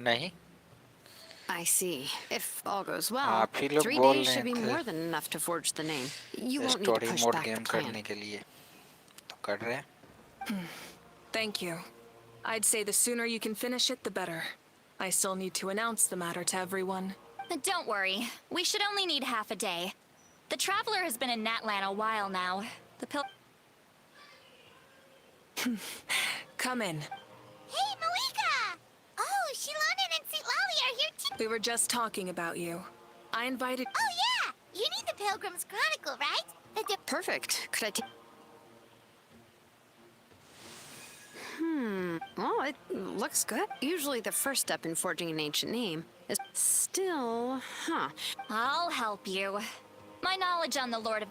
नहीं, I see. If all goes well, आप ही लोग 3 बोल days रहे should be थे more than enough to forge the name. You won't need to story push mode back the game plan. करने के लिए, तो कर रहे हैं। Thank you. I'd say the sooner you can finish it, the better. I still need to announce the matter to everyone. Don't worry. We should only need half a day. The Traveler has been in Natlan a while now. The Come in. Hey, Malika! Oh, Shilonen and St. Lolly are here too. We were just talking about you. I invited... Oh, yeah! You need the Pilgrim's Chronicle, right? Perfect. Could I take... Well, it looks good. Usually the first step in forging an ancient name is still... I'll help you. My knowledge on the Lord of...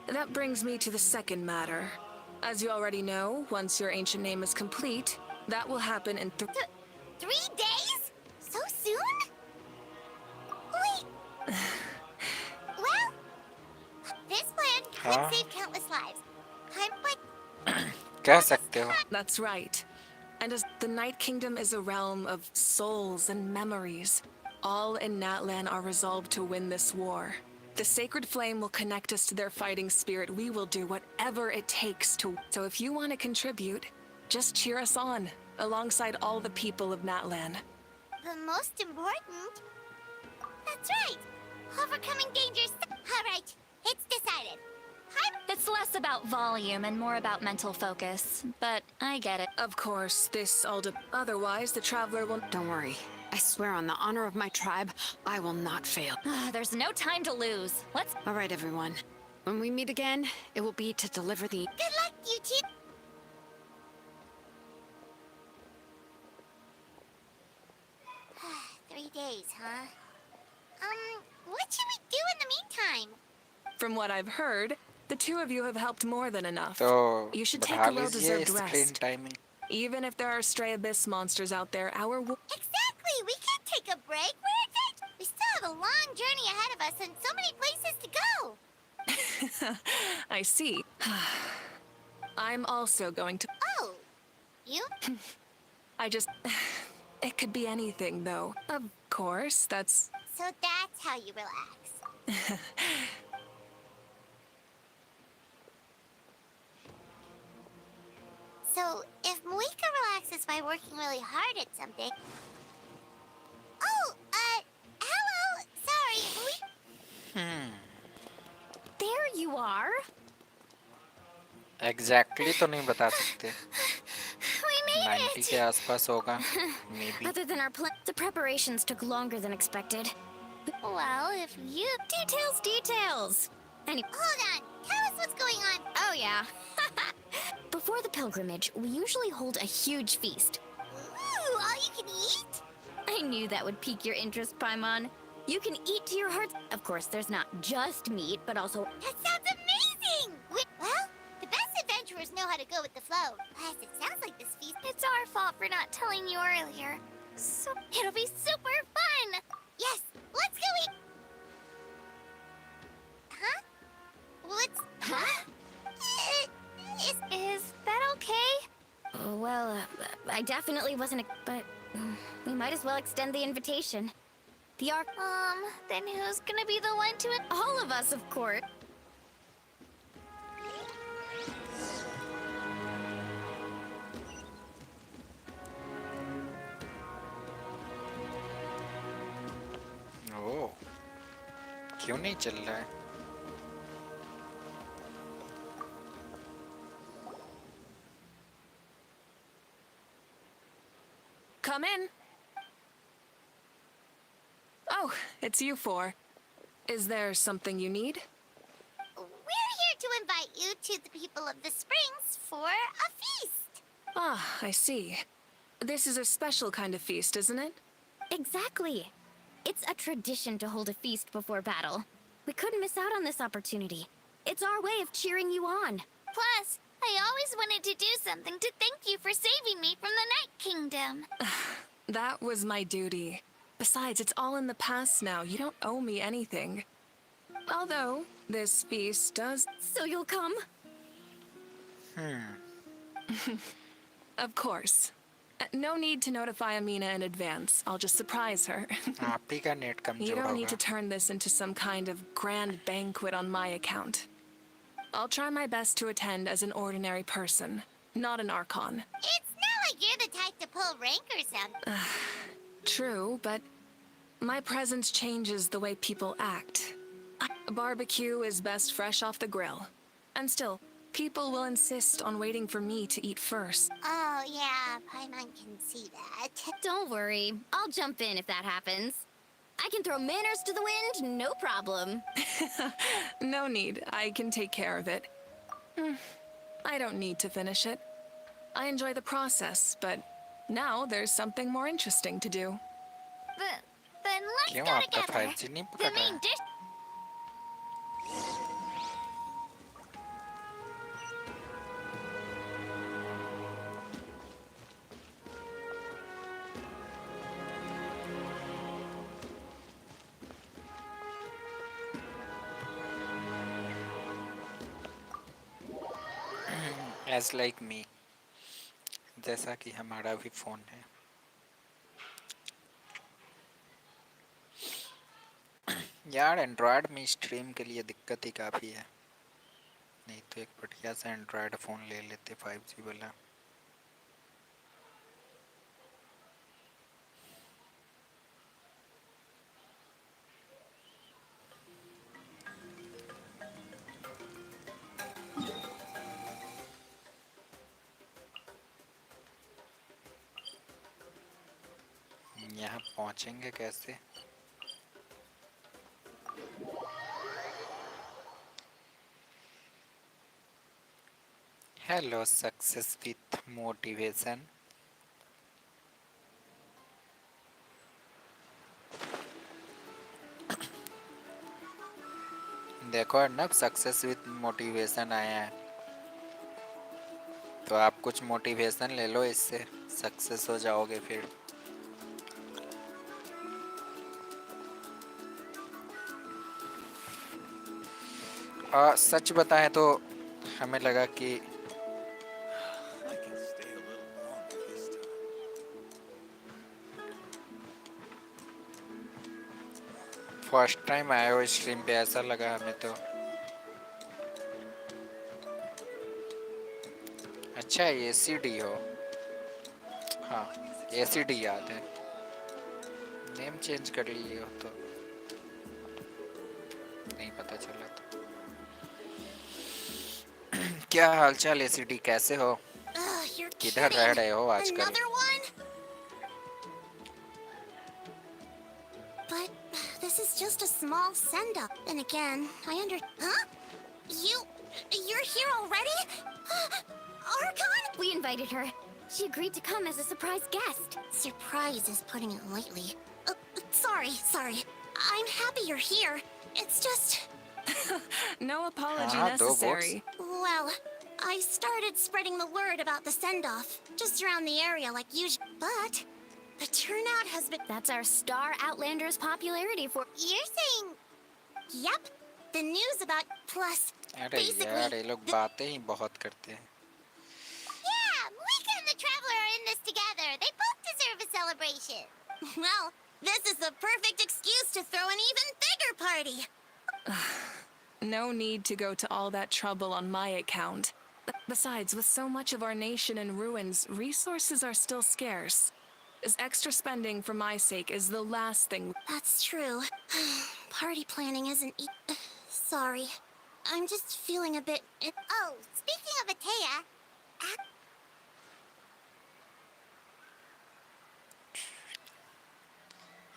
That brings me to the second matter. As you already know, once your ancient name is complete, that will happen in 3 days? So soon? Wait. Well, this plan could save countless lives. But... कह सकते हो। That's right. And as the Night Kingdom is a realm of souls and memories, all in Natlan are resolved to win this war. The sacred flame will connect us to their fighting spirit. We will do whatever it takes to... So if you want to contribute, just cheer us on, alongside all the people of Natlan. The most important? That's right. Overcoming dangers. All right, it's decided. It's less about volume and more about mental focus, but I get it. Of course, this all otherwise the Traveler will... Don't worry. I swear on the honor of my tribe, I will not fail. There's no time to lose. Let's... All right, everyone. When we meet again, it will be to deliver the... Good luck, you two. Three days, huh? What should we do in the meantime? From what I've heard, the two of you have helped more than enough. तो You should बढ़ा take a लीजिए well-deserved screen rest. Timing. Even if there are stray abyss monsters out there, our... Exactly! We can't take a break. Where is it? We still have a long journey ahead of us and so many places to go. I see. I'm also going to... Oh, you? I just... It could be anything, though. Of course, that's... So that's how you relax. So, if Moika relaxes by working really hard at something... Oh, hello! Sorry, There you are. Exactly तो नहीं बता सकते। We made 90 it! के आसपास होगा, maybe। Other than our plan, the preparations took longer than expected. Well, if you... Details! Hold on! Tell us what's going on! Oh, yeah. Before the pilgrimage, we usually hold a huge feast. Ooh, all you can eat? I knew that would pique your interest, Paimon. You can eat to your heart's... Of course, there's not just meat, but also... That sounds amazing! Well, the best adventurers know how to go with the flow. Plus, it sounds like this feast... It's our fault for not telling you earlier. So, it'll be super fun! Yes, let's go eat... Huh? What's... Huh? Is that okay? Oh, well, I definitely wasn't... But we might as well extend the invitation. The Ark... Then who's gonna be the one to... All of us, of course. ओह, क्यों नहीं चल रहा है? Come in. Oh, it's you four. Is there something you need? We're here to invite you to the people of the Springs for a feast. Ah, I see. This is a special kind of feast, isn't it? Exactly. It's a tradition to hold a feast before battle. We couldn't miss out on this opportunity. It's our way of cheering you on. Plus, I always wanted to do something to thank you for saving me from the Night Kingdom. That was my duty. Besides, it's all in the past now. You don't owe me anything. Although, this feast does... So you'll come? Of course. No need to notify Amina in advance. I'll just surprise her. आप ही का net You कमजोर don't need होगा. to turn this into some kind of grand banquet on my account. I'll try my best to attend as an ordinary person, not an Archon. It's not like you're the type to pull rank or something. True, but my presence changes the way people act. A barbecue is best fresh off the grill. And still, people will insist on waiting for me to eat first. Oh, yeah, Paimon can see that. Don't worry. I'll jump in if that happens. I can throw manners to the wind, no problem. No need. I can take care of it. I don't need to finish it. I enjoy the process, but now there's something more interesting to do. Then let's क्यों go आपका together. 5G नहीं The पकड़ रहा main है? dish. As like me, जैसा कि हमारा भी फोन है. यार एंड्रॉयड में स्ट्रीम के लिए दिक्कत ही काफ़ी है. नहीं तो एक बढ़िया सा एंड्रॉयड फ़ोन ले लेते 5G वाला. यहाँ पहुँचेंगे कैसे? Hello, success with motivation. देखो अर्नब, सक्सेस विथ मोटिवेशन आया है, तो आप कुछ मोटिवेशन ले लो, इससे सक्सेस हो जाओगे फिर. सच बताएं तो हमें लगा कि फर्स्ट टाइम आए हो स्ट्रीम पे, ऐसा लगा हमें तो. अच्छा एसीडी हो. हाँ एसीडी याद है. नेम चेंज कर लिए हो तो नहीं पता चला. तो क्या हालचाल एसीडी, कैसे हो? You're किधर रह kidding. रहे हो आजकल? Another one? But this is just a small send-up. And again, Huh? You're here already? Archon? We invited her. She agreed to come as a surprise guest. Surprise is putting it lightly. Sorry. I'm happy you're here. It's just... No apology Ah, दो necessary. Well, I started spreading the word about the send-off, just around the area like usual. But the turnout has been... That's our star Outlander's popularity for... You're saying... Yep. The news about... Plus, अरे यार ये लोग बातें ही बहुत करते हैं. Yeah, Malika and the Traveler are in this together. They both deserve a celebration. Well, this is the perfect excuse to throw an even bigger party. No need to go to all that trouble on my account. Besides, with so much of our nation in ruins, resources are still scarce. This extra spending for my sake is the last thing. That's true. Party planning isn't... Sorry. I'm just feeling a bit... Oh, speaking of Atea...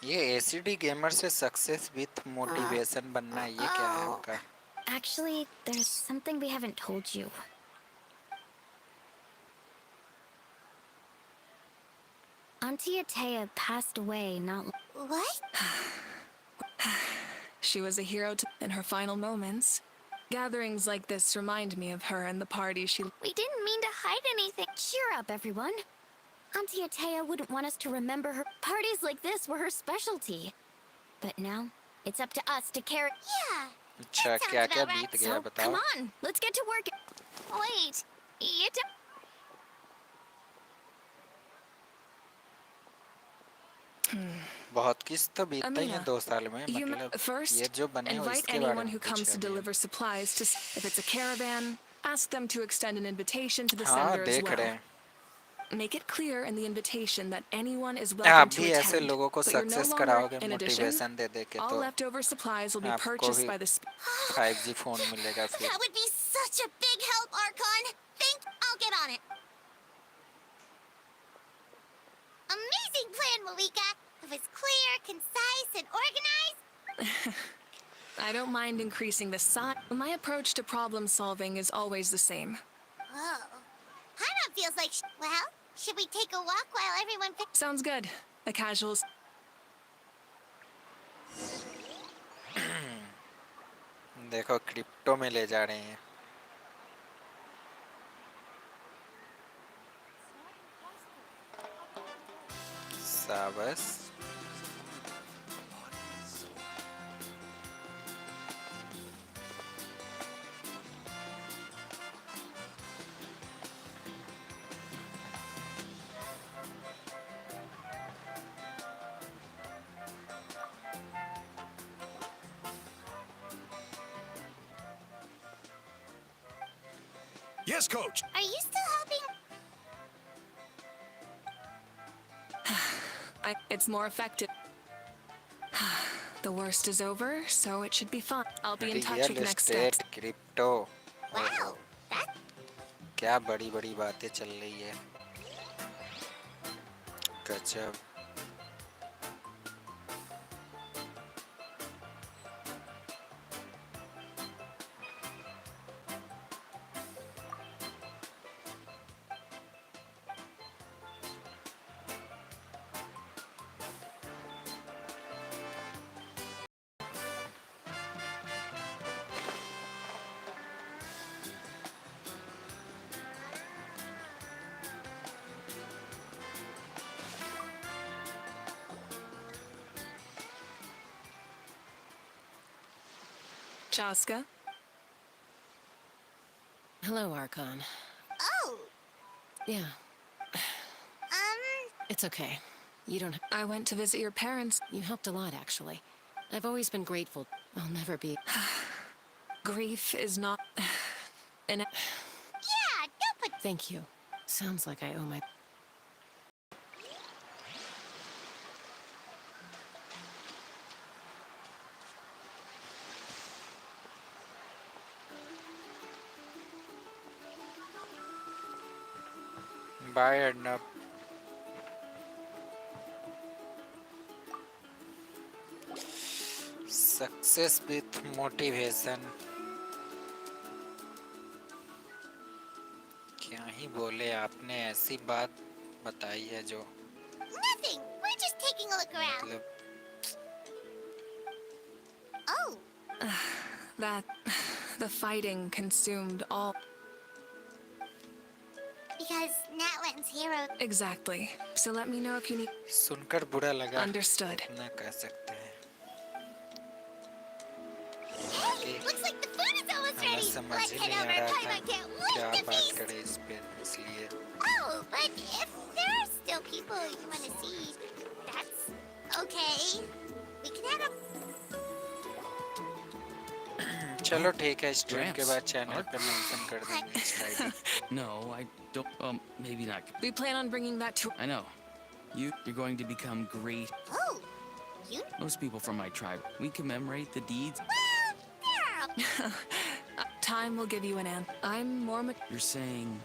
ये ACD gamer से success with motivation बनना, ये क्या है उनका? Actually, there's something we haven't told you. Auntie Atea passed away not... What? She was a hero in her final moments. Gatherings like this remind me of her and the party she... We didn't mean to hide anything. Cheer up, everyone. Auntie Atea wouldn't want us to remember her. Parties like this were her specialty. But now, it's up to us to carry... Yeah. अच्छा That sounds क्या क्या about बीत right. गया So, बताओ. come on, let's get to work. Wait. You don't... बहुत किस तो बीतता ही है Amina, 2 साल में, you मतलब ये first जो बने हो invite इसके बारे anyone में who पूछे comes to अभी हम। deliver supplies to. If it's a caravan, ask them to extend an invitation to the हाँ sender as देख well. रहे हैं। Make it clear in the invitation that anyone is आप welcome to भी ऐसे attend, लोगों को but you're no success longer. कराओगे In addition, मोटिवेशन दे दे के all तो leftover supplies will be आपको purchased भी by the. 5G फोन मिलेगा फिर। That would be such a big help, Archon. I'll get on it. Amazing plan, Malika. It was clear, concise, and organized. I don't mind increasing the size. My approach to problem solving is always the same. Whoa. Hana feels like. Well, should we take a walk while everyone. Sounds good. A casual. देखो crypto में ले जा रहे हैं। साबस Yes, coach. Are you still helping? It's more effective. The worst is over, so it should be fun. I'll be in touch with real next estate steps. Crypto. Wow. That. क्या बड़ी बड़ी बातें चल रही है, गजब। Chaska? Hello, Archon. Oh. Yeah, Um. it's okay. You don't. I went to visit your parents. You helped a lot, actually. I've always been grateful. I'll never be. Grief is not. An. Yeah. Don't put. Thank you. Sounds like I owe my. Bye Arnab. Success with motivation. क्या ही बोले, आपने ऐसी बात बताई है जो Nothing. We're just taking a look around. मतलब Oh. That. The fighting consumed all. Because Natlan's hero. Exactly. So let me know if you need. सुनकर बुरा लगा, Understood. ना कह सकते हैं। Hey, looks like the food is almost हमें ready. समझ Let's ही head नहीं over आ and रहा Paimon था can't क्या wait to बात feast. करें इस पे, इसलिए Oh, but if there are still people you want to see, that's okay. We can have a. चलो ठीक है, स्ट्रीम के Gramps, बाद चैनल Art? पे मेंशन कर देंगे इस ID. No, I don't. Maybe not. We plan on bringing that to. I know. You're going to become great. Oh, you. Most people from my tribe, we commemorate the deeds. Well, there are. Time will give you an answer. I'm more. You're saying.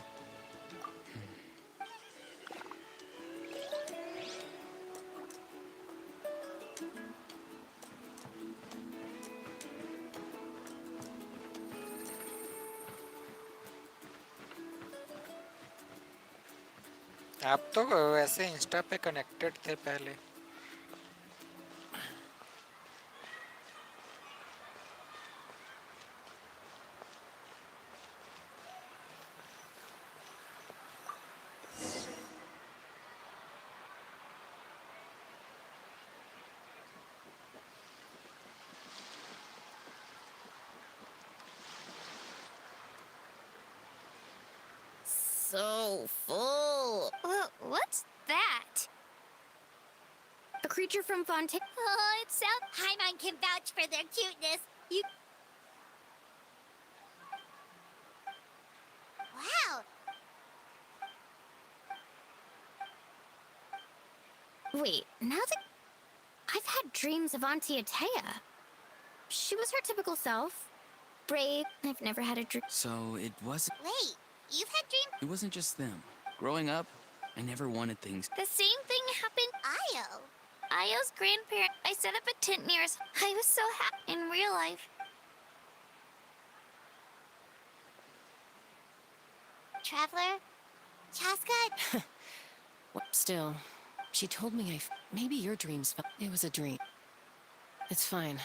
आप तो वैसे Insta पे connected थे पहले। So full. What's that? A creature from Fontaine. Oh, it sounds. Paimon can vouch for their cuteness. You. Wow. Wait, now that I've had dreams of Auntie Atea. She was her typical self. Brave. I've never had a dream. So it wasn't. Wait, you've had dreams? It wasn't just them. Growing up, I never wanted things. The same thing happened. Io. Ayo's grandparent. I set up a tent near us. I was so happy in real life. Traveler? Chaska? Well, still, she told me maybe your dreams it was a dream. It's fine.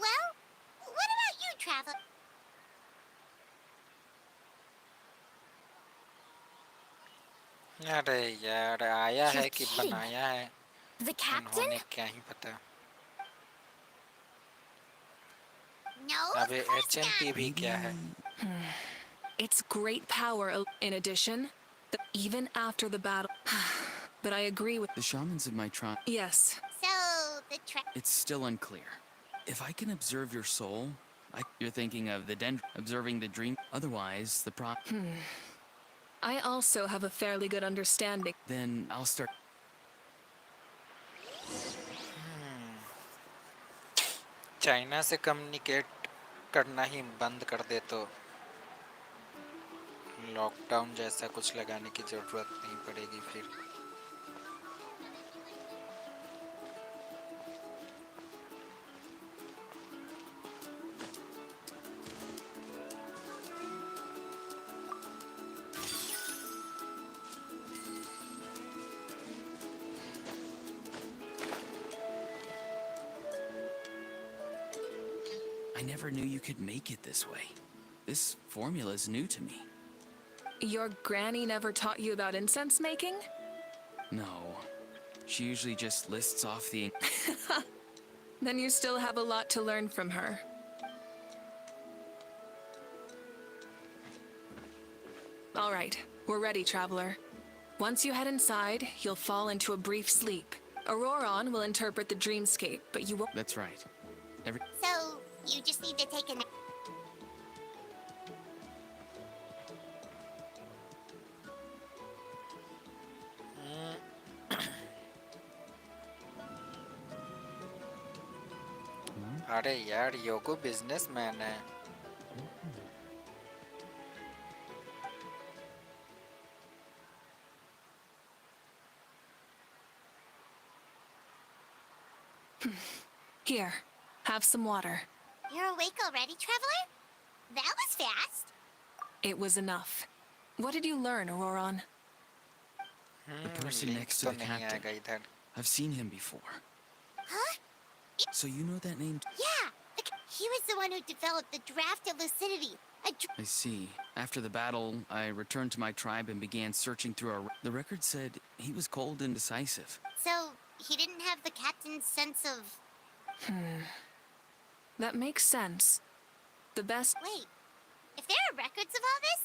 Well, what about you, Traveler? अरे यार आया है You're कि kidding. बनाया है The captain? उन्होंने क्या ही पता No, अबे of course HMP not. भी क्या है It's great power, in addition, even after the battle. But I agree with. The shamans of my tribe. Yes. So, the It's still unclear. If I can observe your soul, you're thinking of the observing the dream. Otherwise, I also have a fairly good understanding. then I'll start. China से communicate करना ही बंद कर दे तो lockdown जैसा कुछ लगाने की जरूरत नहीं पड़ेगी फिर I never knew you could make it this way. This formula is new to me. Your granny never taught you about incense making? No. She usually just lists off the. Then you still have a lot to learn from her. All right, we're ready, Traveler. Once you head inside, you'll fall into a brief sleep. Auroron will interpret the dreamscape, but you won't. That's right. So, you just need to take a nap. अरे यार योगो businessman है Here, have some water. You're awake already, Traveler? That was fast. It was enough. What did you learn, Auroron? The person link next to तो the नहीं captain. आएगा इधर I've seen him before. Huh? So you know that name? Yeah, he was the one who developed the draft of lucidity. I see. After the battle, I returned to my tribe and began searching through our. The record said he was cold and decisive. So, he didn't have the captain's sense of... That makes sense. The best. Wait, if there are records of all this,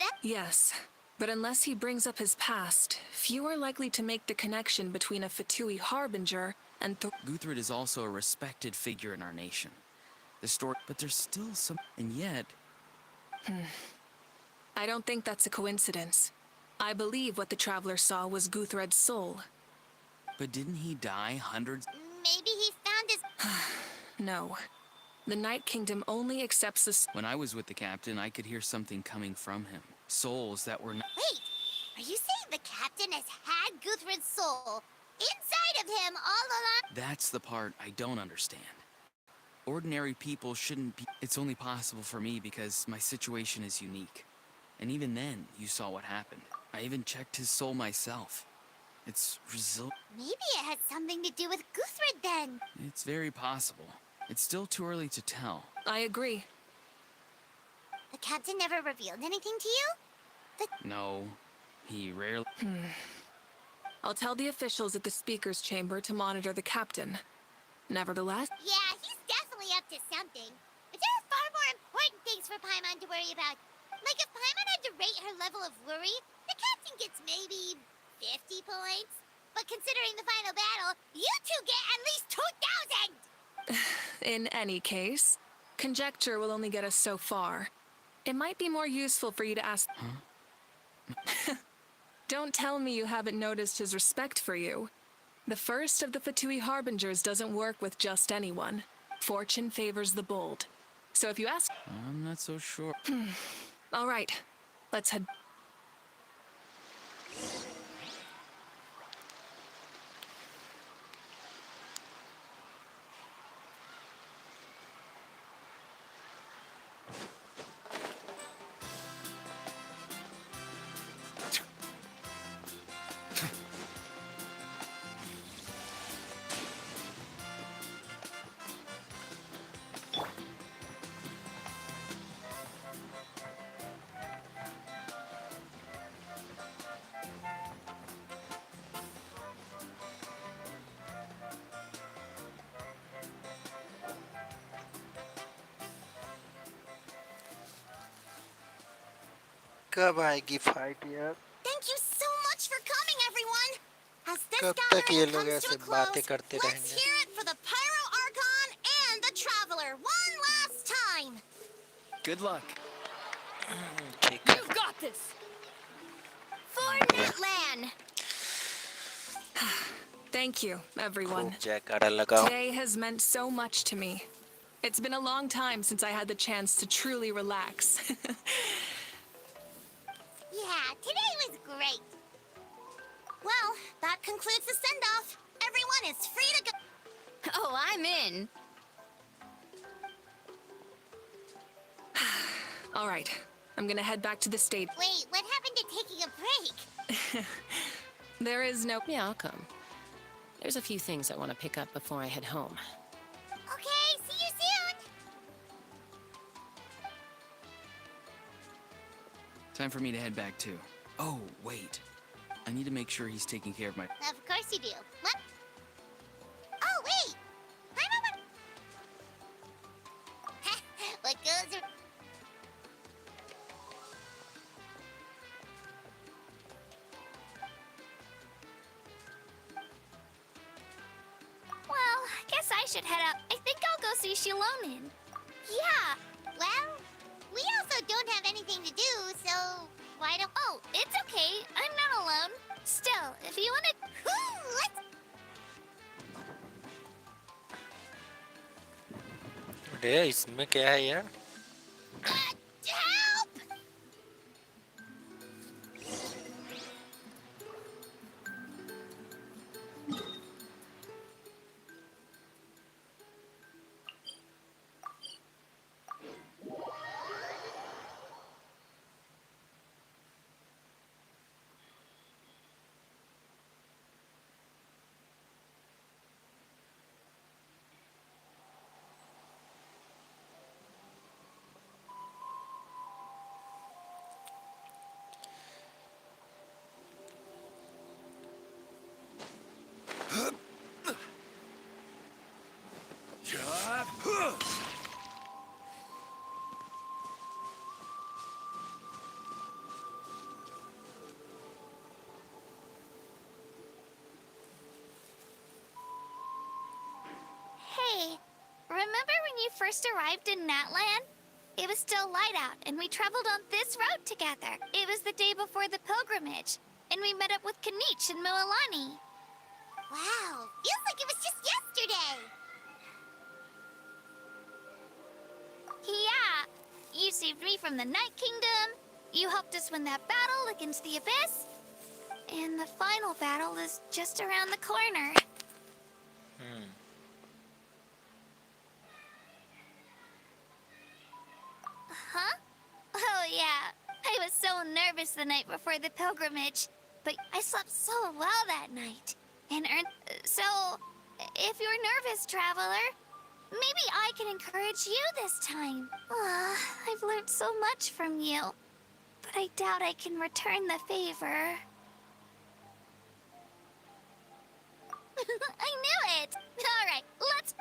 that... Yes, but unless he brings up his past, few are likely to make the connection between a Fatui harbinger and Guthred is also a respected figure in our nation. The story, but there's still some, and yet. I don't think that's a coincidence. I believe what the Traveler saw was Guthred's soul. But didn't he die hundreds? Maybe he found his... No. The Night Kingdom only accepts the. When I was with the captain, I could hear something coming from him. Souls that were not. Wait, are you saying the captain has had Guthred's soul inside of him all along? That's the part I don't understand. Ordinary people shouldn't be. It's only possible for me because my situation is unique. And even then, you saw what happened. I even checked his soul myself. It's Maybe it had something to do with Guthred then. It's very possible. It's still too early to tell. I agree. The captain never revealed anything to you? No, he rarely. I'll tell the officials at the Speaker's Chamber to monitor the captain. Nevertheless, Yeah, he's definitely up to something. But there are far more important things for Paimon to worry about. Like if Paimon had to rate her level of worry, the captain gets maybe 50 points. But but considering the final battle, you two get at least 2,000! In any case, conjecture will only get us so far. It might be more useful for you to ask. Don't tell me you haven't noticed his respect for you. The first of the Fatui Harbingers doesn't work with just anyone. Fortune favors the bold. So if you ask... I'm not so sure. All right, let's head... कब आएगी fight यार? Thank you so much for coming, everyone! As this कब तक ये gathering लोग comes to ऐसे a बातें close, करते let's रहेंगे? hear it for the Pyro Archon and the Traveler one last time! Good luck. ठीक है. You've got this! For Netland! Thank you, everyone. खूब जयकारा लगाओ. Today has meant so much to me. It's been a long time since I had the chance to truly relax. Yeah, today was great. Well, that concludes the send-off. Everyone is free to go. Oh, I'm in. All right, I'm gonna head back to the state. Wait, what happened to taking a break? There is no... Yeah, I'll come. There's a few things I want to pick up before I head home. Okay, see you soon! Time for me to head back too. Oh, wait. I need to make sure he's taking care of my... Of course you do. What? Oh, wait! I'm over... What goes... Well, guess I should head out. I think I'll go see Shilonin. Yeah, well, we also don't have anything to do, so why don't... Oh, it's okay. I'm not alone. Still, if you want to... Let's... अरे इसमें क्या है यार? help! Hey, remember when you first arrived in Natland? It was still light out, and we traveled on this road together. It was the day before the pilgrimage, and we met up with Kanich and Moalani. Wow, feels like it was just yesterday. Yeah, you saved me from the Night Kingdom. You helped us win that battle against the Abyss. And the final battle is just around the corner. Huh? Oh, yeah. I was so nervous the night before the pilgrimage, but I slept so well that night. And so, if you're nervous, traveler, maybe I can encourage you this time. I've learned so much from you, but I doubt I can return the favor. I knew it! All right, let's...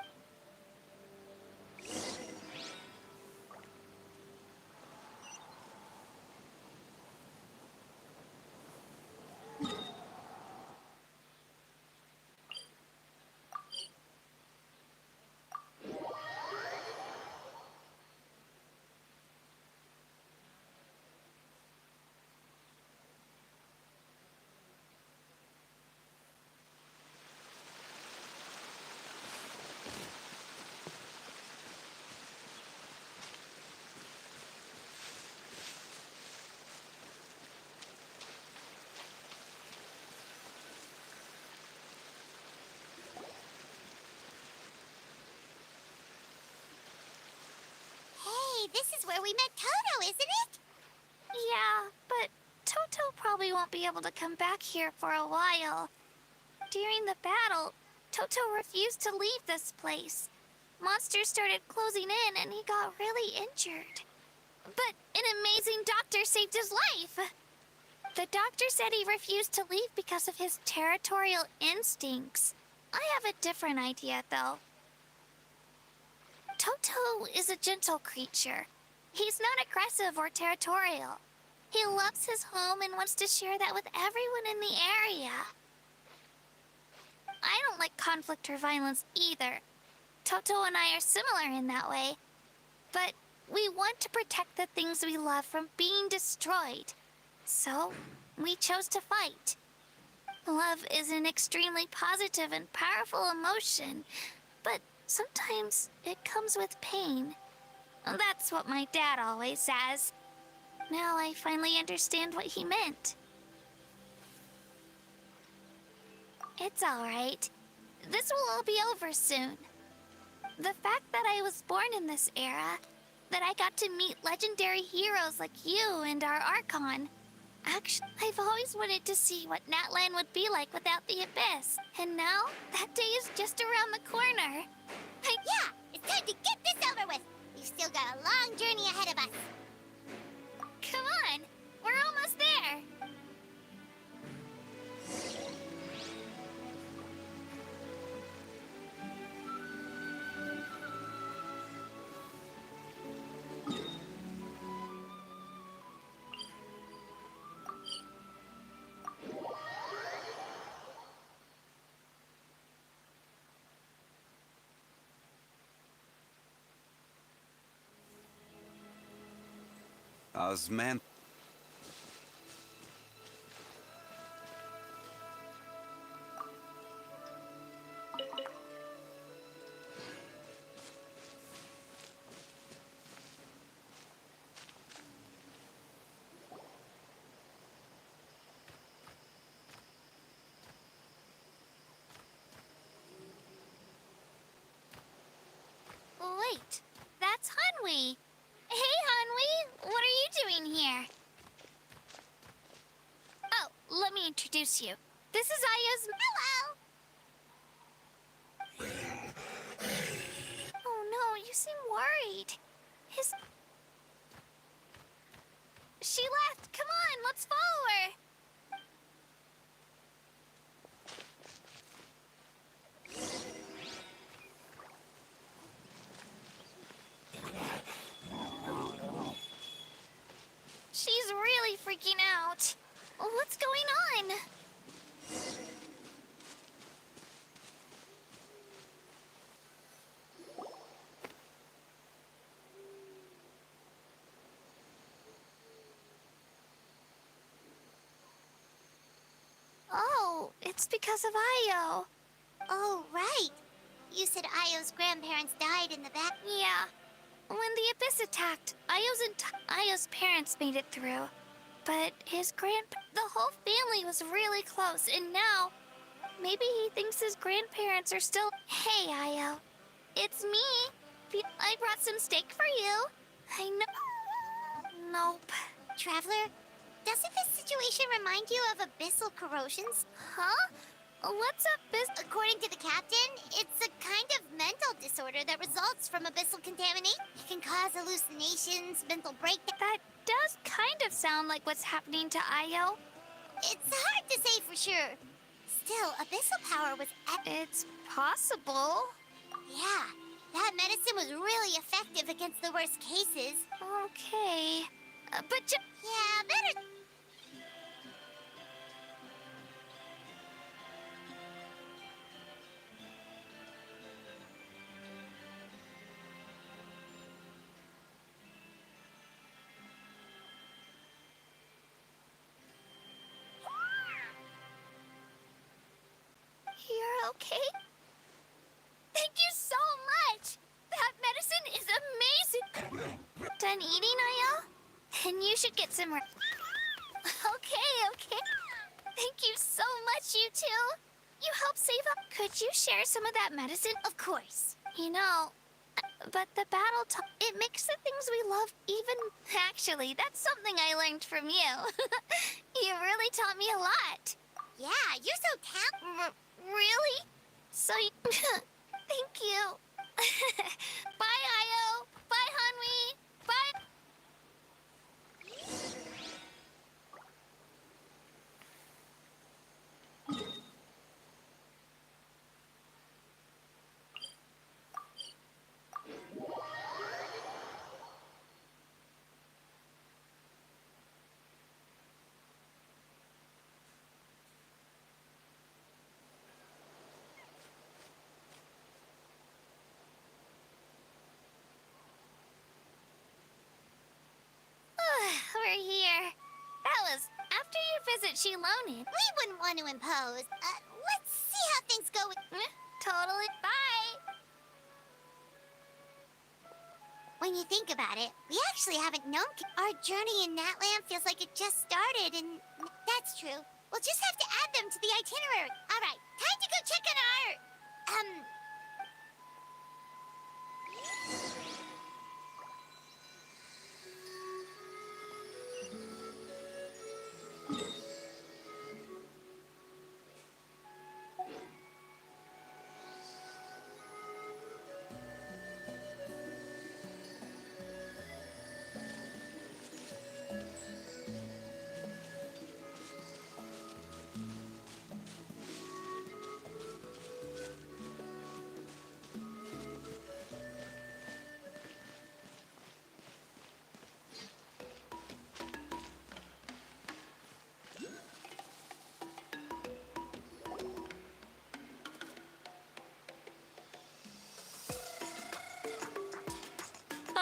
is where we met Toto, isn't it? Yeah, but Toto probably won't be able to come back here for a while. During the battle, Toto refused to leave this place. Monsters started closing in and he got really injured. But an amazing doctor saved his life. The doctor said he refused to leave because of his territorial instincts. I have a different idea, though. Toto is a gentle creature. He's not aggressive or territorial. He loves his home and wants to share that with everyone in the area. I don't like conflict or violence either. Toto and I are similar in that way. But we want to protect the things we love from being destroyed. So, we chose to fight. Love is an extremely positive and powerful emotion, but sometimes it comes with pain. That's what my dad always says. Now I finally understand what he meant. It's all right. This will all be over soon. The fact that I was born in this era, that I got to meet legendary heroes like you and our Archon. Actually, I've always wanted to see what Natlan would be like without the Abyss. And now, that day is just around the corner. Yeah, it's time to get this over with. We've still got a long journey ahead of us. Come on, we're almost there. Osman. Wait, that's Hanwi. Hey, Hanwi, what are you doing here? Oh, let me introduce you. This is Aya's... Hello! Oh no, you seem worried. She left. Come on, let's follow her. She's really freaking out. What's going on? Oh, it's because of Io. Oh, right. You said Io's grandparents died in the back. Yeah. When the Abyss attacked, Io's parents made it through. But the whole family was really close, and now maybe he thinks his grandparents are still... Hey, Io. It's me. I brought some steak for you. I know... Nope. Traveler, doesn't this situation remind you of abyssal corrosions? Huh? What's Abyss? According to the captain, it's a kind of mental disorder that results from abyssal contamination. It can cause hallucinations, mental breakdown. That does kind of sound like what's happening to Io. It's hard to say for sure. Still, abyssal power was... It's possible. Yeah, that medicine was really effective against the worst cases. Okay. But Yeah, better... You're okay? Thank you so much! That medicine is amazing! Done eating, Io? Then you should get some rest. Okay. Thank you so much, you two. You helped save up. Could you share some of that medicine? Of course. You know, But the it makes the things we love even. Actually, that's something I learned from you. You really taught me a lot. Yeah, you're so talented. Really? So, thank you. Bye, Io. Bye, Hanwi. Bye. We're here. That was after your visit, she loaned. We wouldn't want to impose. Let's see how things go with... Totally. Bye. When you think about it, we actually haven't known... Our journey in Natland feels like it just started, and that's true. We'll just have to add them to the itinerary. All right, time to go check on our...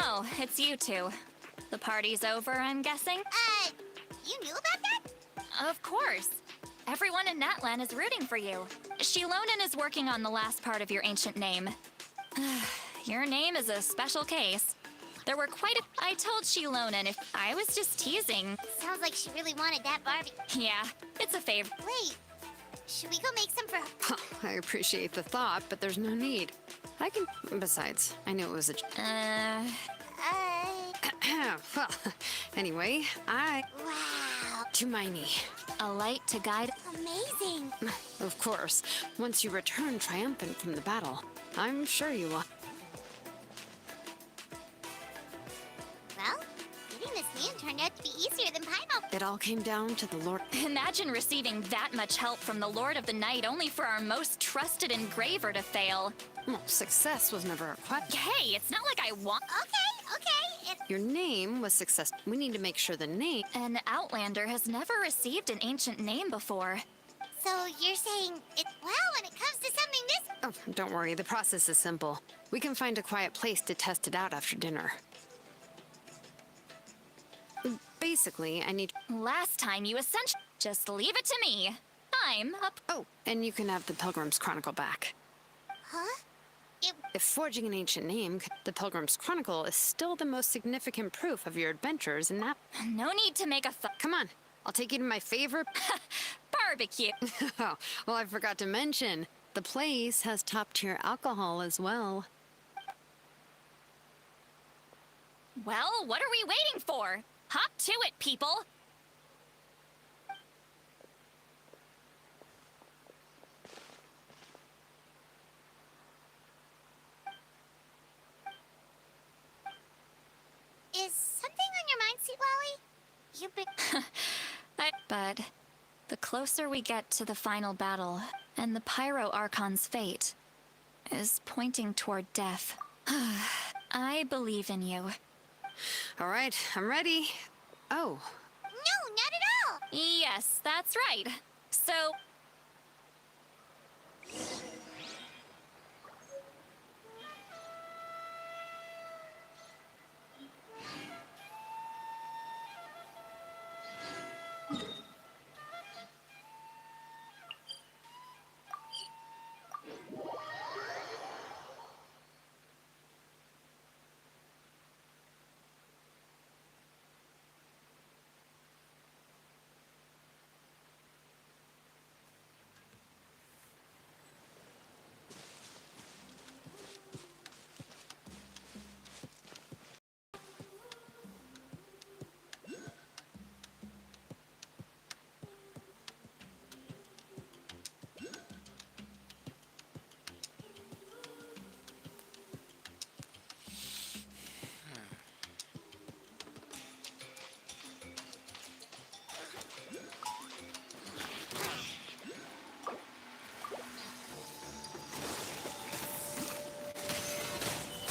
Oh, it's you two. The party's over, I'm guessing? You knew about that? Of course. Everyone in Natlan is rooting for you. Shilonen is working on the last part of your ancient name. Your name is a special case. There were quite a... I told Shilonen if I was just teasing. Sounds like she really wanted that Barbie. Yeah, it's a favor. Wait, should we go make some for her? I appreciate the thought, but there's no need. I can... Besides, I knew it was a... Well, anyway, Wow. to my knee. A light to guide... Amazing. Of course, once you return triumphant from the battle, I'm sure you will. Well, getting this name turned out to be easier than Paimon. It all came down to the Lord. Imagine receiving that much help from the Lord of the Night only for our most trusted engraver to fail. Well, success was never a question. Hey, it's not like I want... Okay. Your name was success. We need to make sure the name... An Outlander has never received an ancient name before. So you're saying it... Well, when it comes to something this... Oh, don't worry, the process is simple. We can find a quiet place to test it out after dinner. Basically, I need... Last time you essentially... Just leave it to me. I'm up... Oh, and you can have the Pilgrim's Chronicle back. Huh? If forging an ancient name, the Pilgrim's Chronicle is still the most significant proof of your adventures in that... No need to make a Come on, I'll take you to my favorite... barbecue. Oh, well, I forgot to mention, the place has top-tier alcohol as well. Well, what are we waiting for? Hop to it, people. Is something on your mind, Sweet Lolly? You've been... But the closer we get to the final battle, and the Pyro Archon's fate is pointing toward death. I believe in you. All right, I'm ready. Oh, No, not at all. Yes, that's right. So...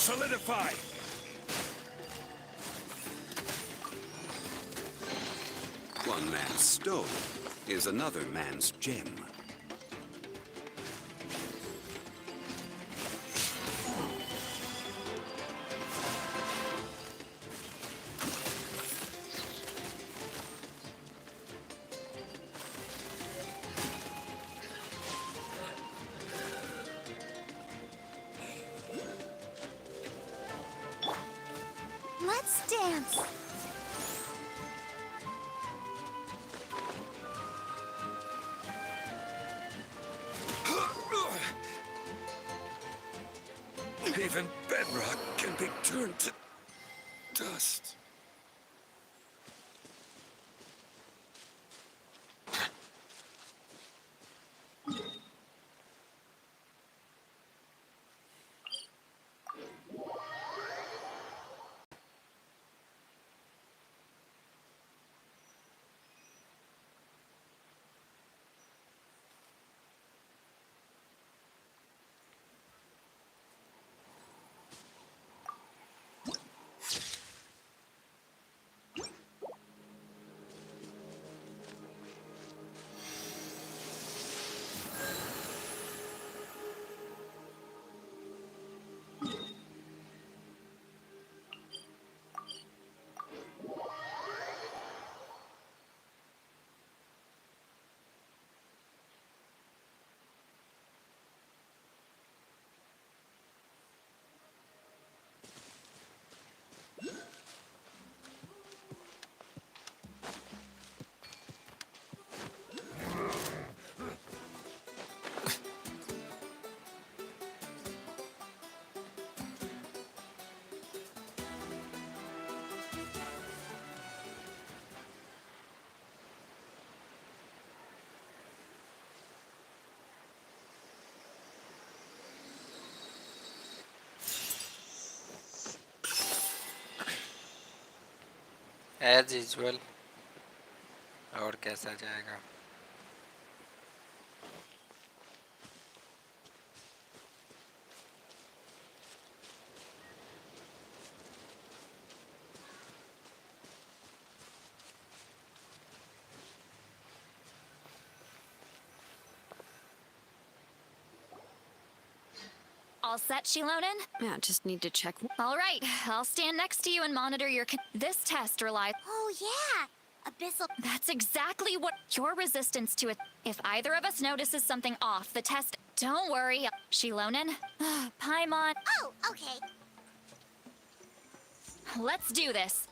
solidify! One man's stone is another man's gem. Let's dance. Even bedrock can be turned to dust. As usual. और कैसा जाएगा? All set, Shilonen? Yeah, just need to check. All right, I'll stand next to you and monitor your. This test relies. Oh, yeah. Abyssal. That's exactly what your resistance to it. If either of us notices something off, the test. Don't worry, Shilonen. Paimon. Oh, okay. Let's do this.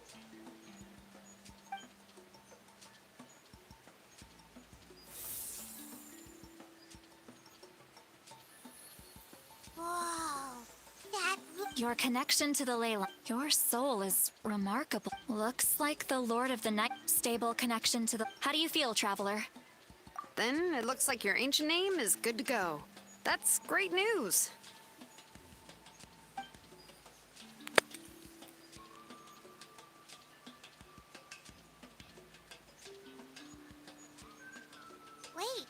Whoa. That Your connection to the Leyline. Your soul is remarkable. Looks like the Lord of the Night. Stable connection to the. How do you feel, Traveler? Then it looks like your ancient name is good to go. That's great news. Wait.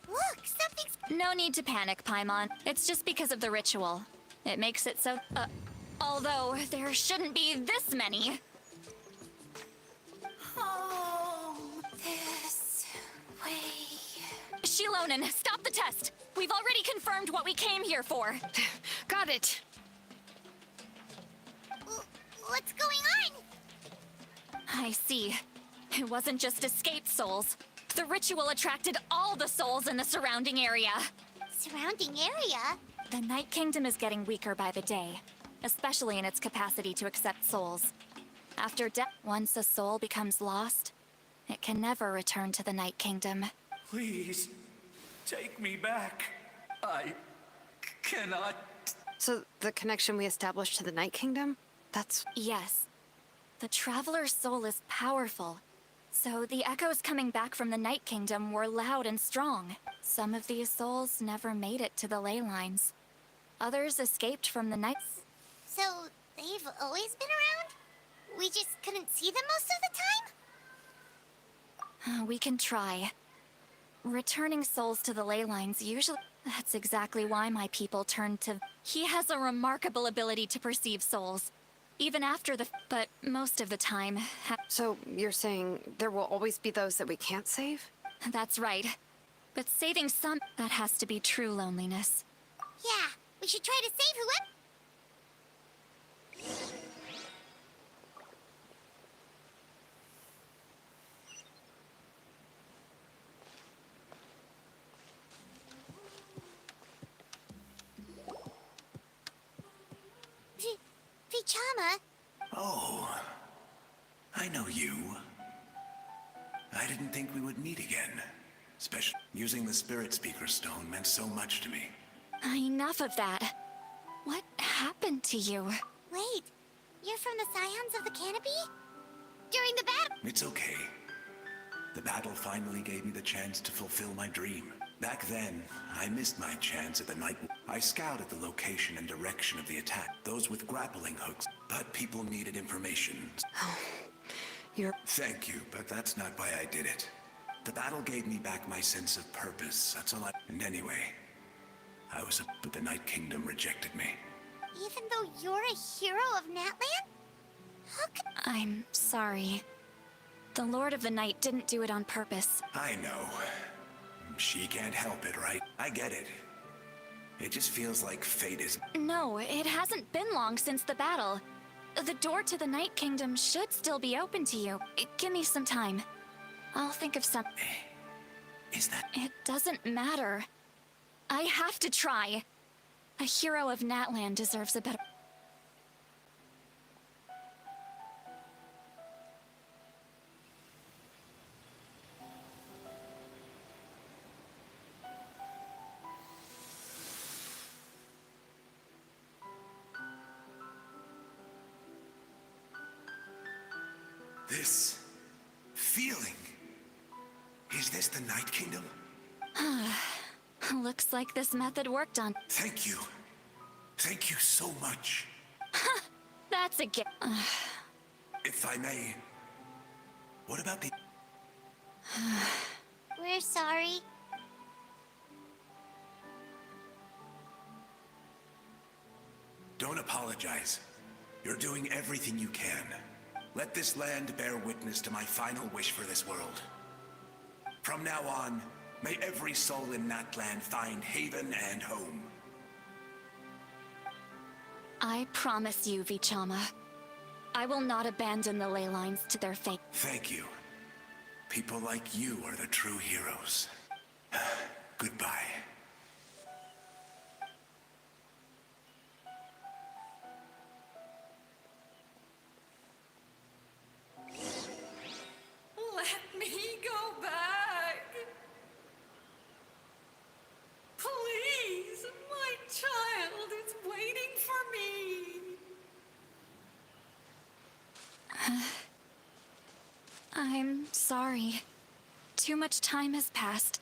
Look, something's. No need to panic, Paimon. It's just because of the ritual. It makes it so. Although there shouldn't be this many. Oh, this way. Shilonen, stop the test. We've already confirmed what we came here for. Got it. What's going on? I see. It wasn't just escaped souls. The ritual attracted all the souls in the surrounding area. Surrounding area? The Night Kingdom is getting weaker by the day, especially in its capacity to accept souls. After death, once a soul becomes lost, it can never return to the Night Kingdom. Please, take me back. I cannot. So the connection we established to the Night Kingdom? That's... Yes. The Traveler's soul is powerful. So the echoes coming back from the Night Kingdom were loud and strong. Some of these souls never made it to the ley lines. Others escaped from the night. So, they've always been around? We just couldn't see them most of the time? We can try. Returning souls to the ley lines usually... That's exactly why my people turned to... He has a remarkable ability to perceive souls. Even after the... But most of the time... So you're saying there will always be those that we can't save? That's right. But saving some... That has to be true loneliness. Yeah, we should try to save whoever. Vichama? Oh, I know you. I didn't think we would meet again. Especially using the Spirit Speaker Stone meant so much to me. Enough of that. What happened to you? Wait, you're from the Scions of the Canopy? During the battle? It's okay. The battle finally gave me the chance to fulfill my dream. Back then, I missed my chance at the night. I scouted the location and direction of the attack, those with grappling hooks, but people needed information. Thank you, but that's not why I did it. The battle gave me back my sense of purpose, that's all I... And anyway, but the Night Kingdom rejected me. Even though you're a hero of Natlan? How could... I'm sorry. The Lord of the Night didn't do it on purpose. I know. She can't help it, right? I get it. It just feels like fate is... No, it hasn't been long since the battle. The door to the Night Kingdom should still be open to you. Give me some time. I'll think of some... Is that... It doesn't matter. I have to try. A hero of Natlan deserves a better... This... feeling... Is this the Night Kingdom? Looks like this method worked on... Thank you. Thank you so much. That's a gift. If I may... What about the... We're sorry. Don't apologize. You're doing everything you can. Let this land bear witness to my final wish for this world. From now on, may every soul in Natlan find haven and home. I promise you, Vichama. I will not abandon the ley lines to their fate. Thank you. People like you are the true heroes. Goodbye. Let me go back. Please, my child is waiting for me. I'm sorry. Too much time has passed.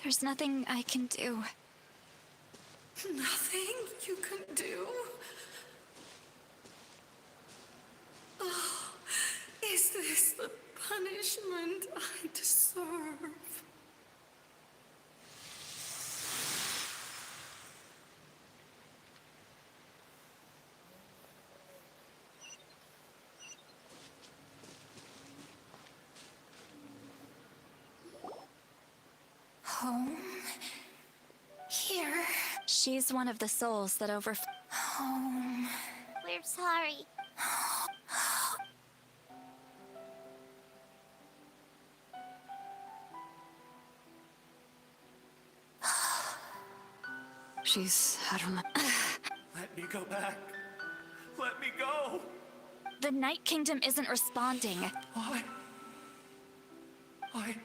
There's nothing I can do. Nothing you can do? Oh, is this the punishment I deserve? Home? Here? She's one of the souls that Home. We're sorry. I don't know. Let me go back. Let me go. The Night Kingdom isn't responding. I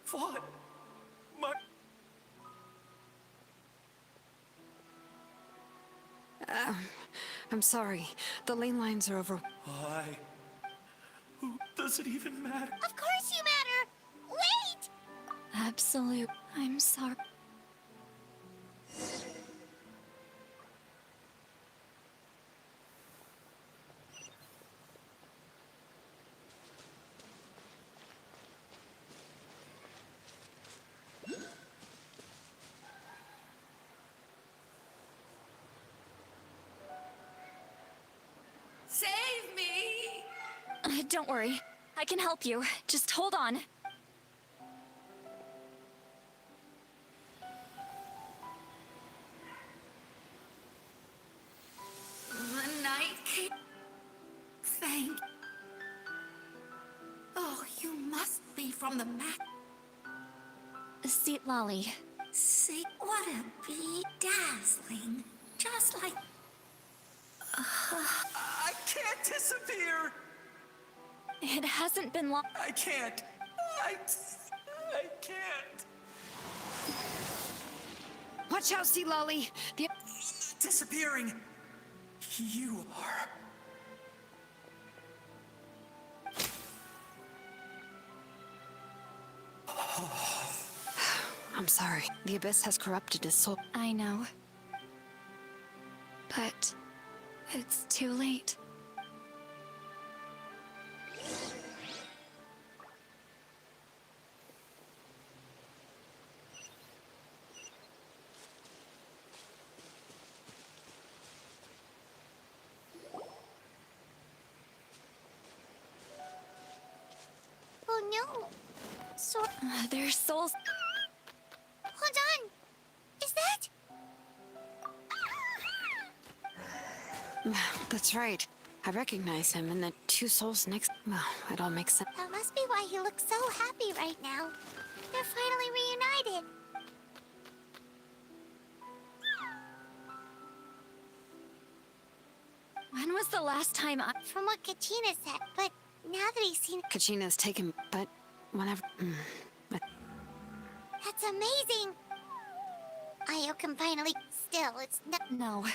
fought my... I'm sorry. The lane lines are over. Who does it even matter? Of course you matter! Wait! Absolute. I'm sorry. Don't worry. I can help you. Just hold on. The Night King. Thank. Oh, you must be from the map. Seat Lolly. See what a dazzling. Just like. I can't disappear! It hasn't been long. I can't. I can't. Watch out, Sea Lolly. Disappearing. You are. I'm sorry. The Abyss has corrupted his soul. I know. But it's too late. Oh no. So. Their souls. Hold on. Is that? That's right. I recognize him and the two souls next. Well, it all makes sense. That must be why he looks so happy right now. They're finally reunited. When was the last time I. From what Kachina said, but now that he's seen. Kachina's taken, but whenever. That's amazing. Io can finally. Still, it's not. No.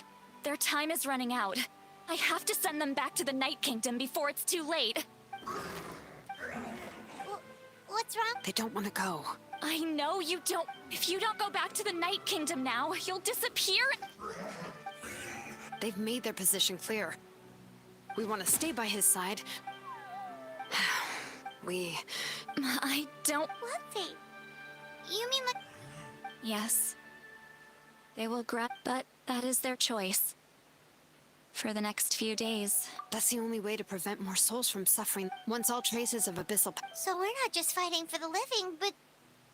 Their time is running out. I have to send them back to the Night Kingdom before it's too late. What's wrong? They don't want to go. I know you don't. If you don't go back to the Night Kingdom now, you'll disappear. They've made their position clear. We want to stay by his side. I don't. What thing? You mean like. Yes. They will grab, but that is their choice. For the next few days. That's the only way to prevent more souls from suffering. Once all traces of abyssal. So we're not just fighting for the living, but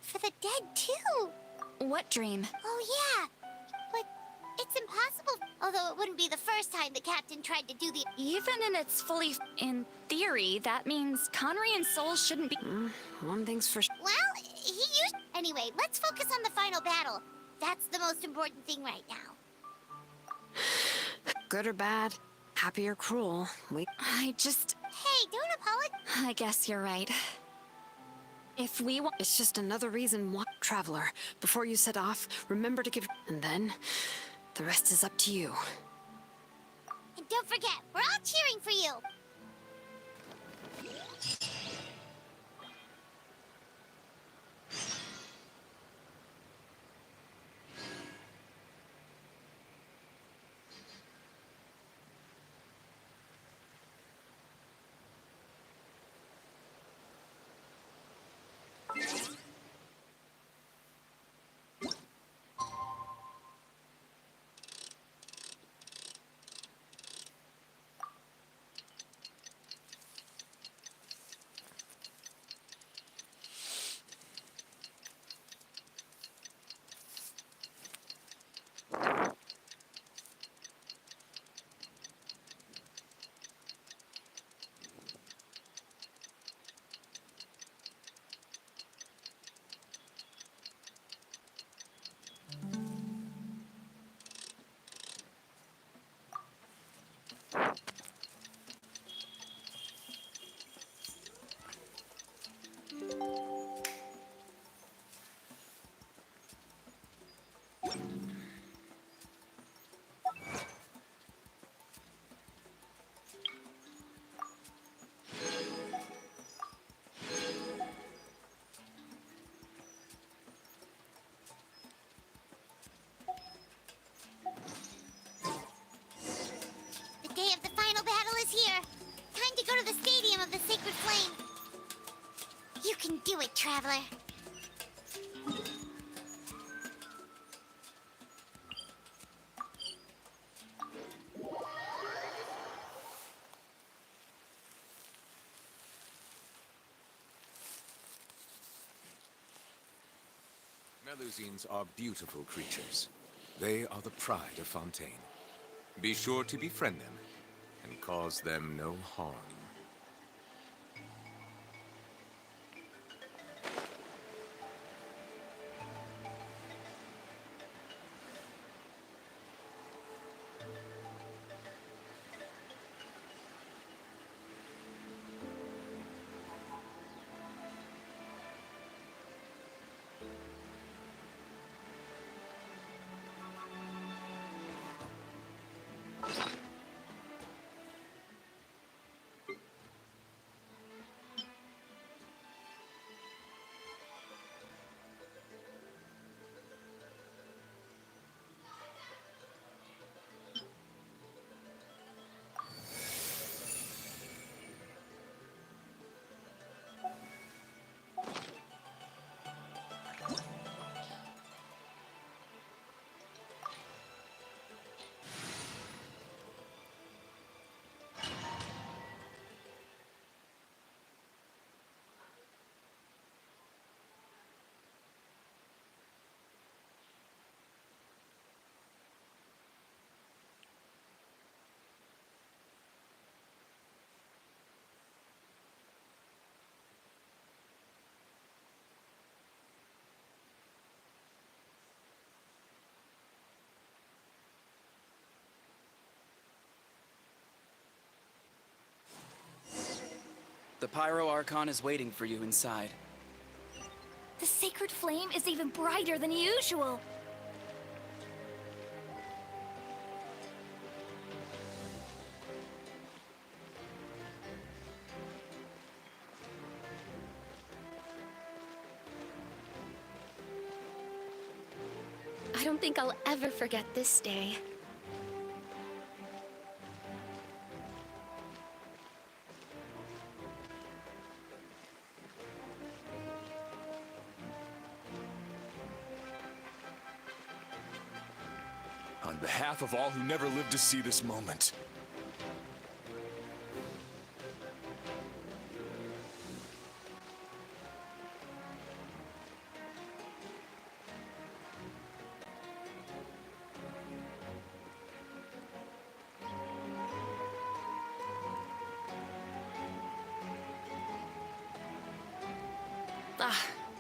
for the dead too. What dream? Oh yeah. But it's impossible. Although it wouldn't be the first time the captain tried to do the. Even in its fully. In theory, that means Conry and Soul shouldn't be. One thing's for sure. Well, he used. Anyway, let's focus on the final battle. That's the most important thing right now. Good or bad, happy or cruel, I just. Hey, don't apologize. I guess you're right. If we want. It's just another reason why. Traveler, before you set off, remember to give. And then, the rest is up to you. And don't forget, we're all cheering for you. The day of the final battle is here. Time to go to the Stadium of the Sacred Flame. You can do it, Traveler. Melusines are beautiful creatures. They are the pride of Fontaine. Be sure to befriend them and cause them no harm. The Pyro Archon is waiting for you inside. The sacred flame is even brighter than usual. I don't think I'll ever forget this day. On behalf of all who never lived to see this moment.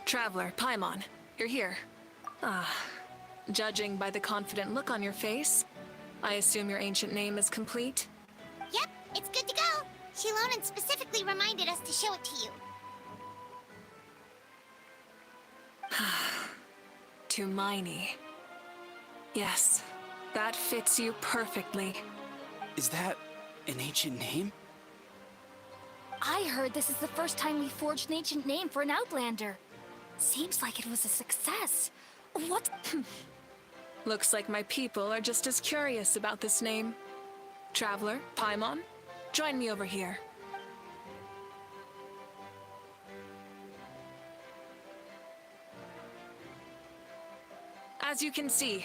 Traveler, Paimon, you're here. Judging by the confident look on your face, I assume your ancient name is complete? Yep, it's good to go. Shilonan specifically reminded us to show it to you. Tumaini. Yes, that fits you perfectly. Is that an ancient name? I heard this is the first time we forged an ancient name for an Outlander. Seems like it was a success. What? Looks like my people are just as curious about this name. Traveler, Paimon, join me over here. As you can see,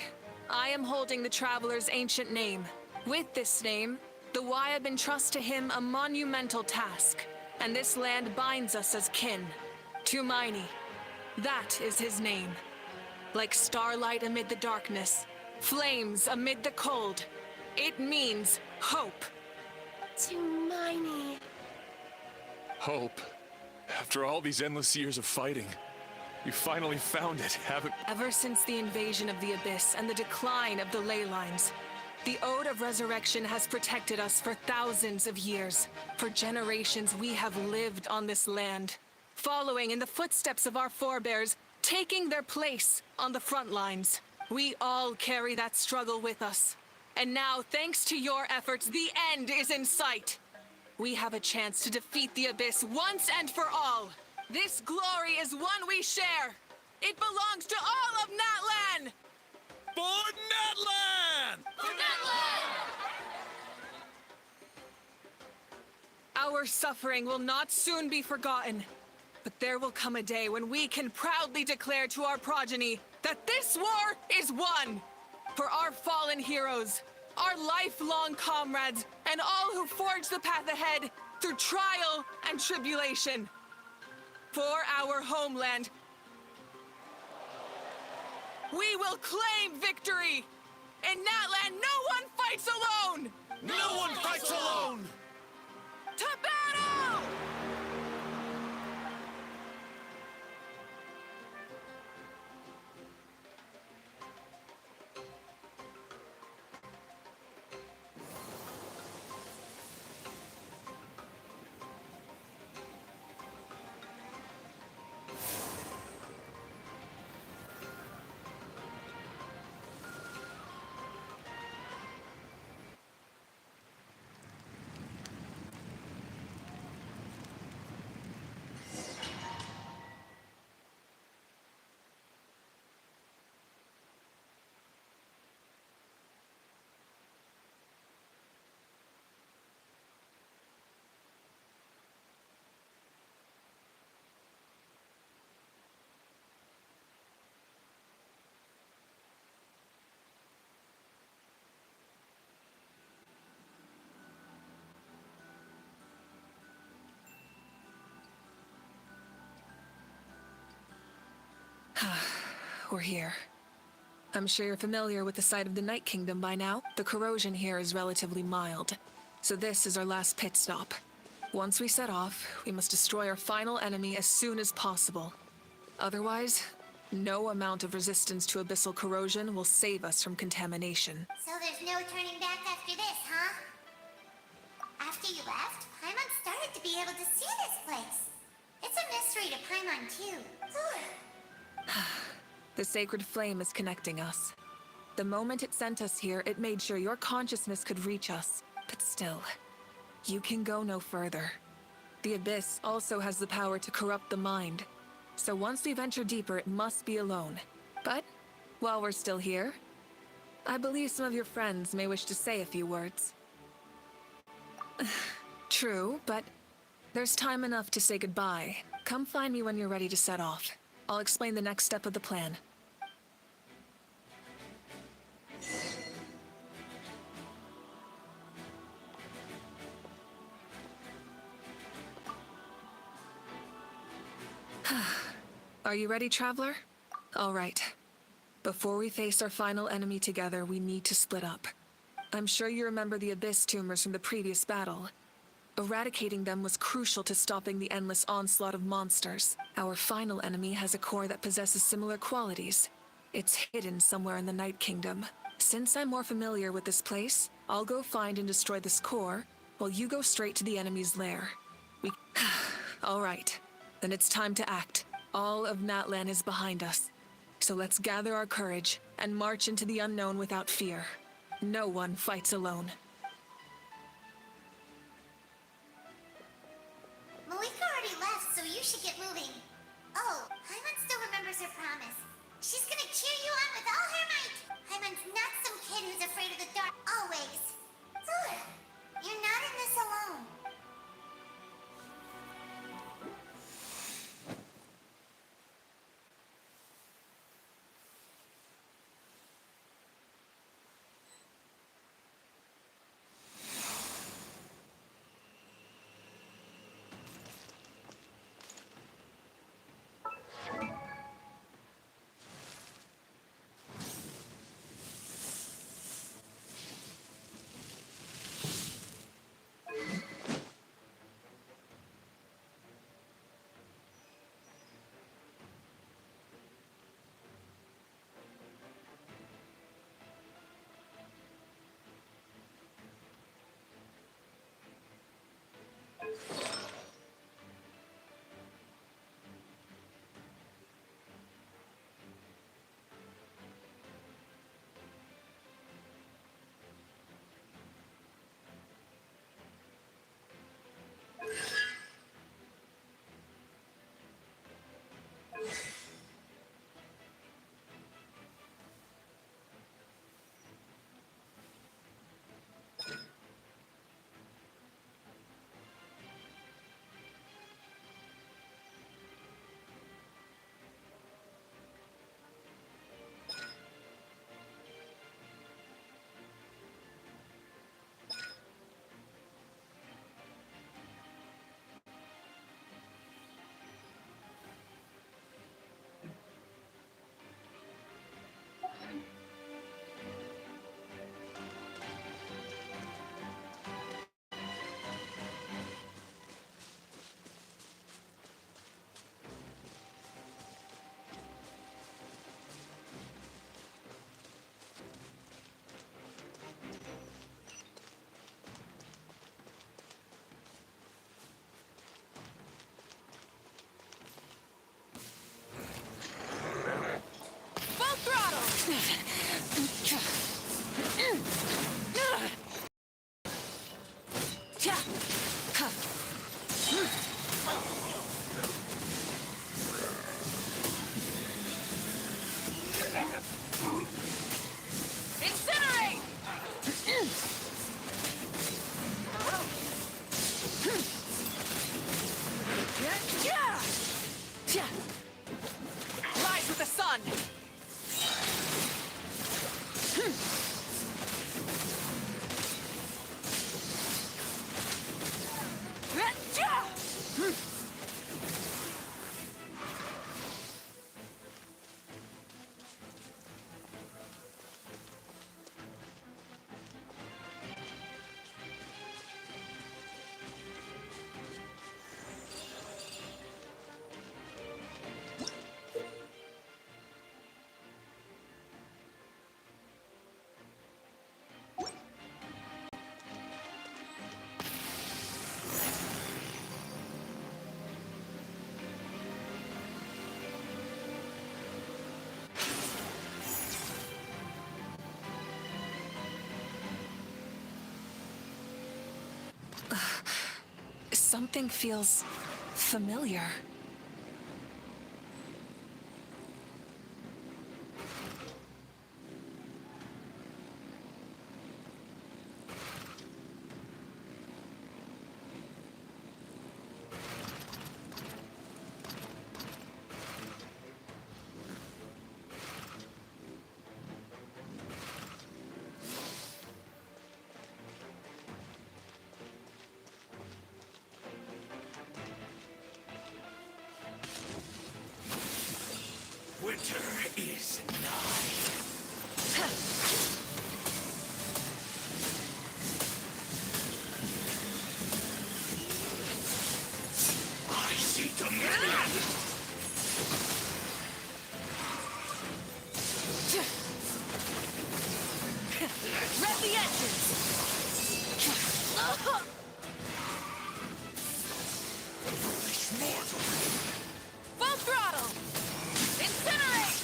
I am holding the Traveler's ancient name. With this name, the Wyab entrust to him a monumental task, and this land binds us as kin. Tumaini. That is his name. Like starlight amid the darkness, flames amid the cold. It means hope. Tumaini. Hope. After all these endless years of fighting, you finally found it, haven't... Ever since the invasion of the Abyss and the decline of the ley lines, the Ode of Resurrection has protected us for thousands of years. For generations, we have lived on this land, following in the footsteps of our forebears, taking their place on the front lines. We all carry that struggle with us. And now, thanks to your efforts, the end is in sight. We have a chance to defeat the Abyss once and for all. This glory is one we share. It belongs to all of Natlan! For Natlan! For Natlan! Our suffering will not soon be forgotten. But there will come a day when we can proudly declare to our progeny that this war is won! For our fallen heroes, our lifelong comrades, and all who forge the path ahead through trial and tribulation. For our homeland. We will claim victory! In Natlan, no one fights alone! No one fights alone! To battle! We're here. I'm sure you're familiar with the site of the Night Kingdom by now. The corrosion here is relatively mild, so this is our last pit stop. Once we set off, we must destroy our final enemy as soon as possible. Otherwise, no amount of resistance to abyssal corrosion will save us from contamination. So there's no turning back after this, huh? After you left, Paimon started to be able to see this place. It's a mystery to Paimon, too. The sacred flame is connecting us. The moment it sent us here, it made sure your consciousness could reach us. But still, you can go no further. The Abyss also has the power to corrupt the mind. So once we venture deeper, it must be alone. But, while we're still here, I believe some of your friends may wish to say a few words. True, but there's time enough to say goodbye. Come find me when you're ready to set off. I'll explain the next step of the plan. Are you ready, Traveler? All right. Before we face our final enemy together, we need to split up. I'm sure you remember the Abyss tumors from the previous battle. Eradicating them was crucial to stopping the endless onslaught of monsters. Our final enemy has a core that possesses similar qualities. It's hidden somewhere in the Night Kingdom. Since I'm more familiar with this place, I'll go find and destroy this core, while you go straight to the enemy's lair. All right. Then it's time to act. All of Natlan is behind us. So let's gather our courage and march into the unknown without fear. No one fights alone. Malika already left, so you should get moving. Oh, Paimon still remembers her promise. She's gonna cheer you on with all her might. Paimon's not some kid who's afraid of the dark, always. You're not in this alone. Something feels familiar. Winter is nigh. I see dominion! Rev the engines! Foolish mortal! Full throttle! Incinerate!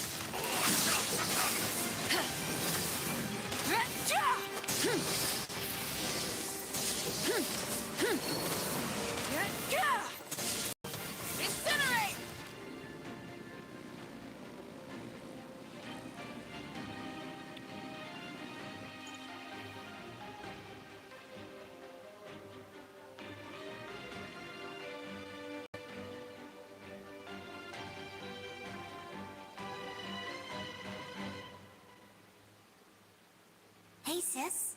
Incinerate! Hey, sis.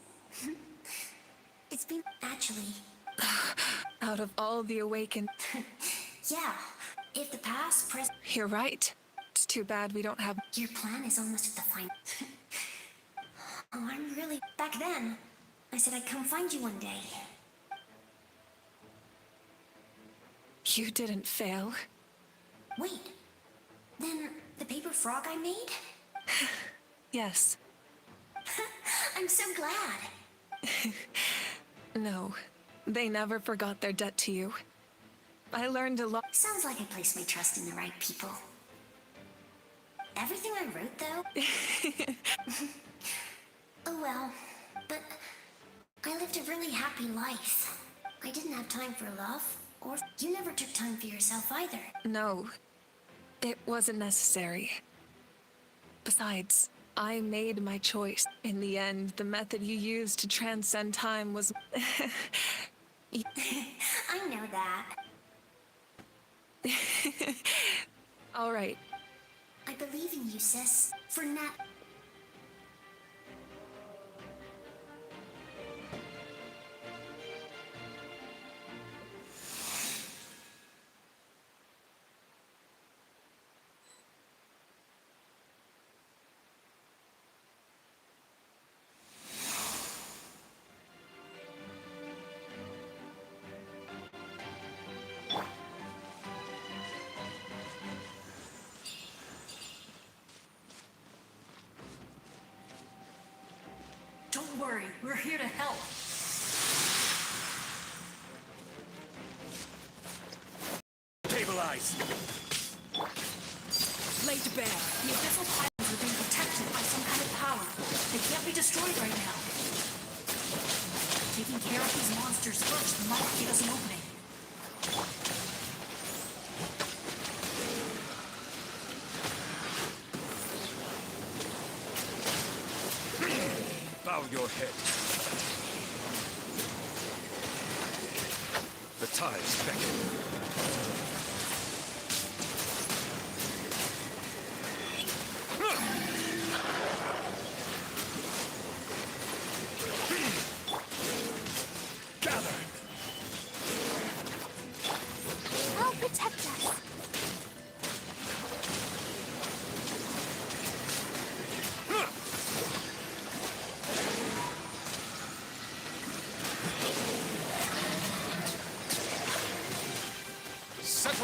It's been actually. Out of all the awakened... Yeah, if the past, present. You're right. It's too bad we don't have... Your plan is almost at the fine. Oh, I'm really. Back then, I said I'd come find you one day. You didn't fail. Wait, then the paper frog I made? Yes. I'm so glad. No, they never forgot their debt to you. I learned a lot. Sounds like I placed my trust in the right people. Everything I wrote, though? Oh well, but I lived a really happy life. I didn't have time for love, or you never took time for yourself either. No, it wasn't necessary. Besides, I made my choice. In the end, the method you used to transcend time was... I know that. All right. I believe in you, sis. For now. Don't worry, we're here to help. Stabilize! Laid to bear. The abyssal pylons are being protected by some kind of power. They can't be destroyed right now. Taking care of these monsters first might give us an opening. Bow your head. The tides beckon.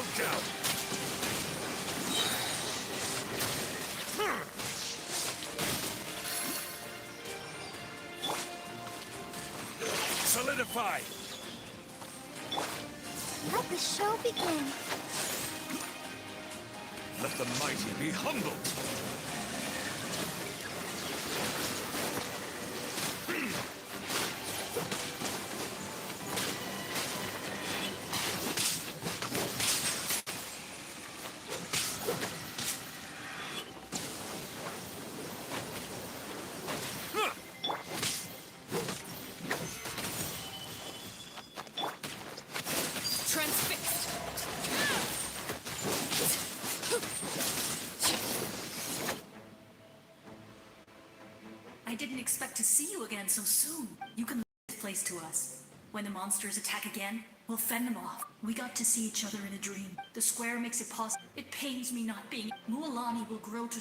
Settle down. Solidify. Let the show begin. Let the mighty be humbled. I didn't expect to see you again so soon. You can leave this place to us. When the monsters attack again, we'll fend them off. We got to see each other in a dream. The square makes it possible. It pains me not being. Mualani will grow to...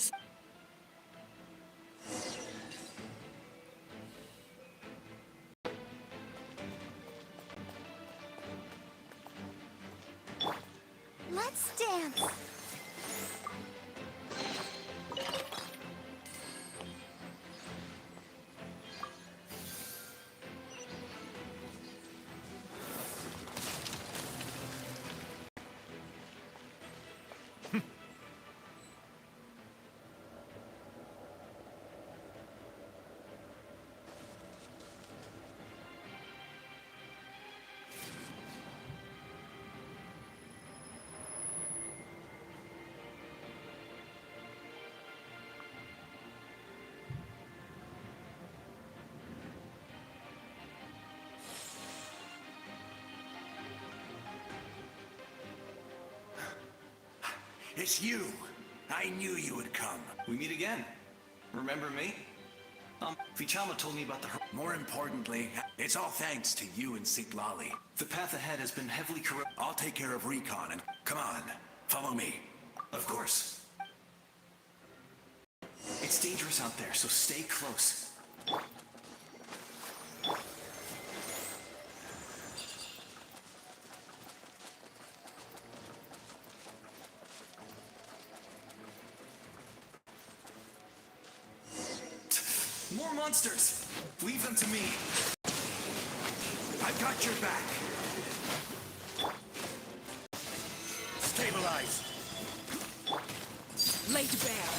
Let's dance. It's you. I knew you would come. We meet again. Remember me? Vichama told me about the... More importantly, it's all thanks to you and Sitlali. The path ahead has been heavily corrupted. I'll take care of recon and... Come on, follow me. Of course. It's dangerous out there, so stay close. More monsters! Leave them to me. I've got your back. Stabilize. Laid bare.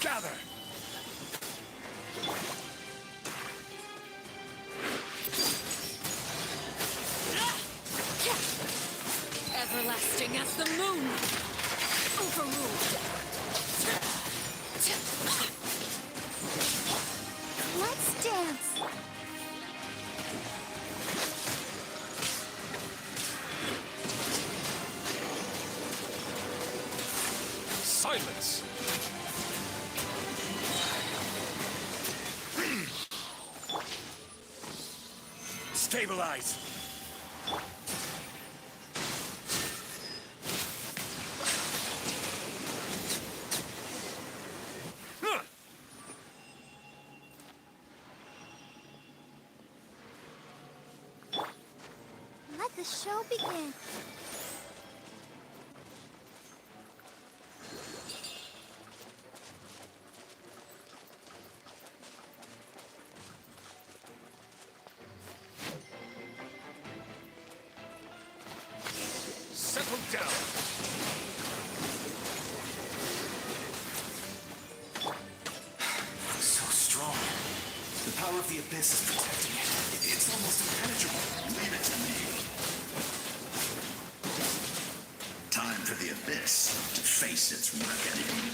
Gather. Everlasting as the moon. Overruled. Let's dance. Silence. Stabilize. Let the show begin. Settle down. So strong. The power of the Abyss is protecting it. It's almost impenetrable. Leave it to me. Time for the Abyss to face its reckoning.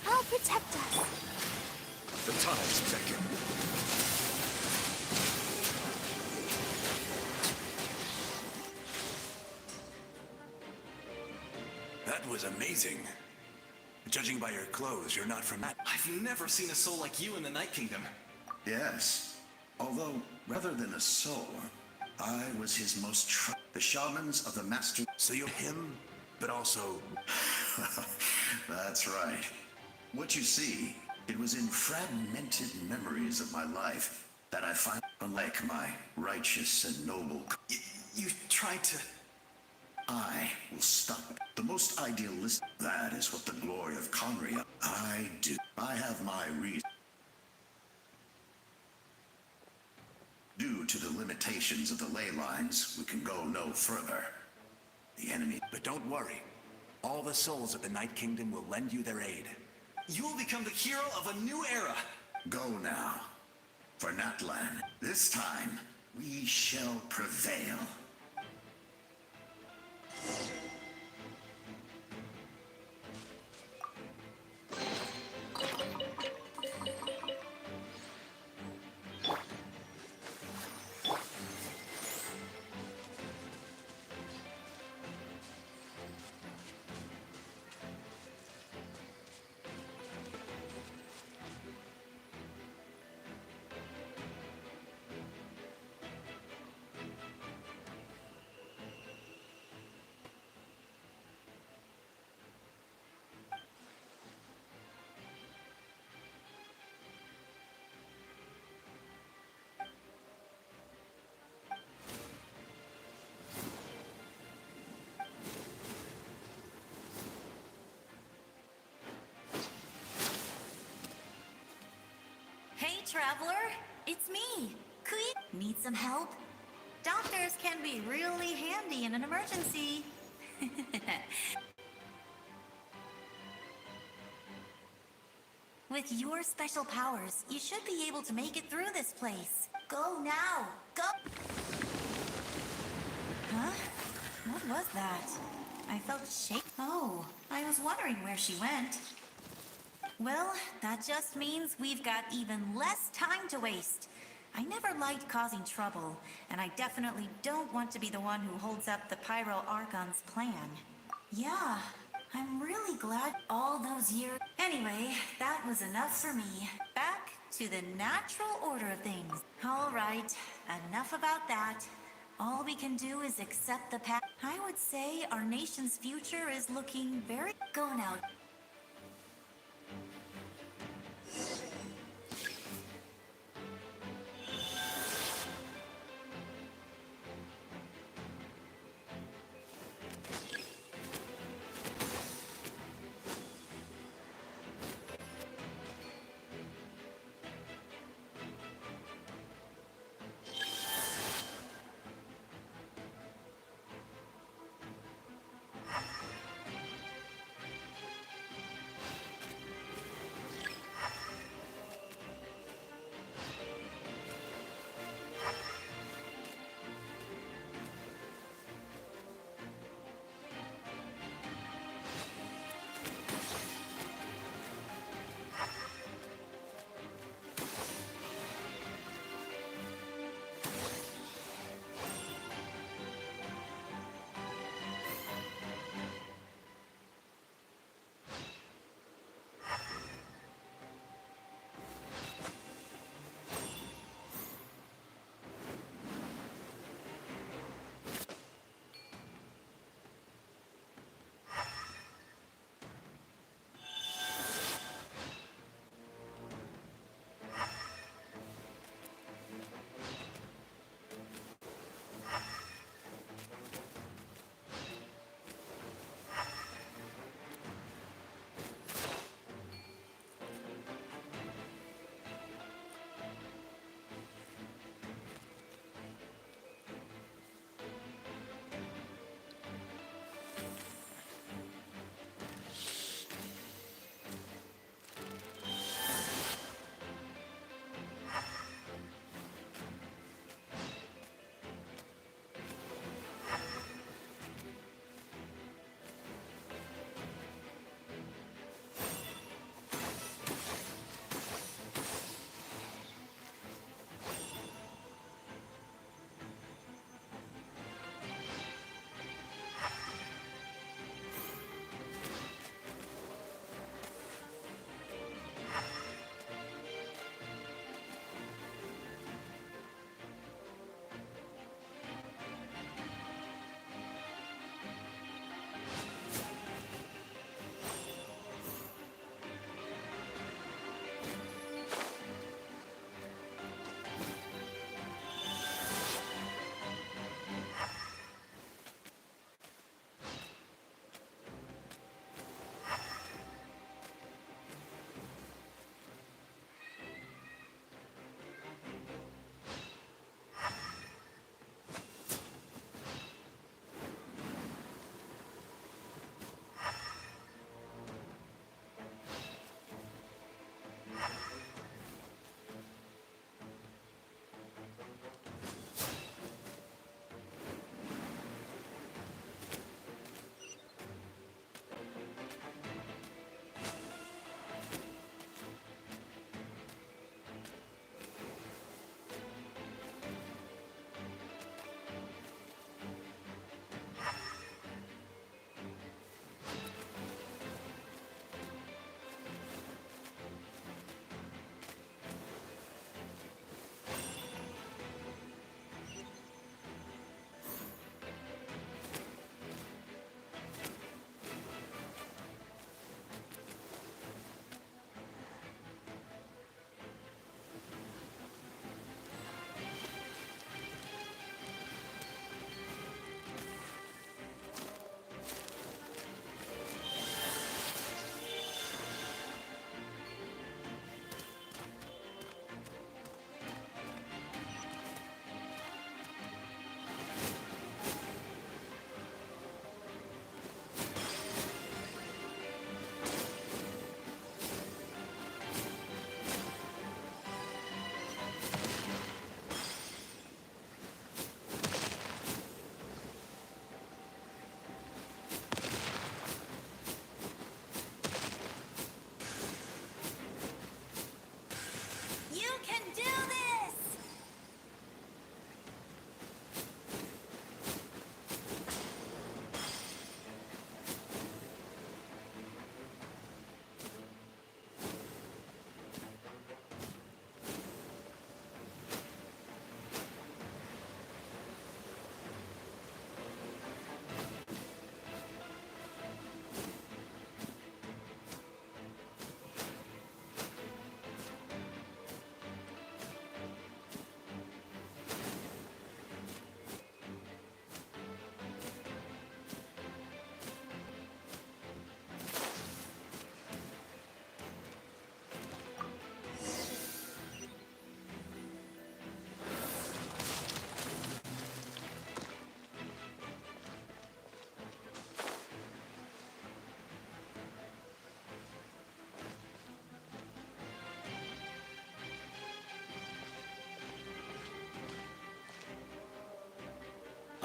I'll protect us. That was amazing. Judging by your clothes, you're not from that. I've never seen a soul like you in the Night Kingdom. Yes. Although, rather than a soul, I was his most the shamans of the master. So you're him, but also... That's right. What you see, it was in fragmented memories of my life that I find, unlike my righteous and noble... You tried to... I will stop it. The most idealistic... That is what the glory of Conria... I do. I have my reason. Due to the limitations of the ley lines, we can go no further. The enemy... But don't worry. All the souls of the Night Kingdom will lend you their aid. You will become the hero of a new era. Go now. For Natlan, this time, we shall prevail. Hey, traveler, it's me, Kui. Need some help? Doctors can be really handy in an emergency. With your special powers, you should be able to make it through this place. Go now, go! Huh? What was that? I felt shake. Oh, I was wondering where she went. Well, that just means we've got even less time to waste. I never liked causing trouble, and I definitely don't want to be the one who holds up the Pyro Archon's plan. Yeah, I'm really glad all those years... Anyway, that was enough for me. Back to the natural order of things. All right, enough about that. All we can do is accept the path. I would say our nation's future is looking very... Go now.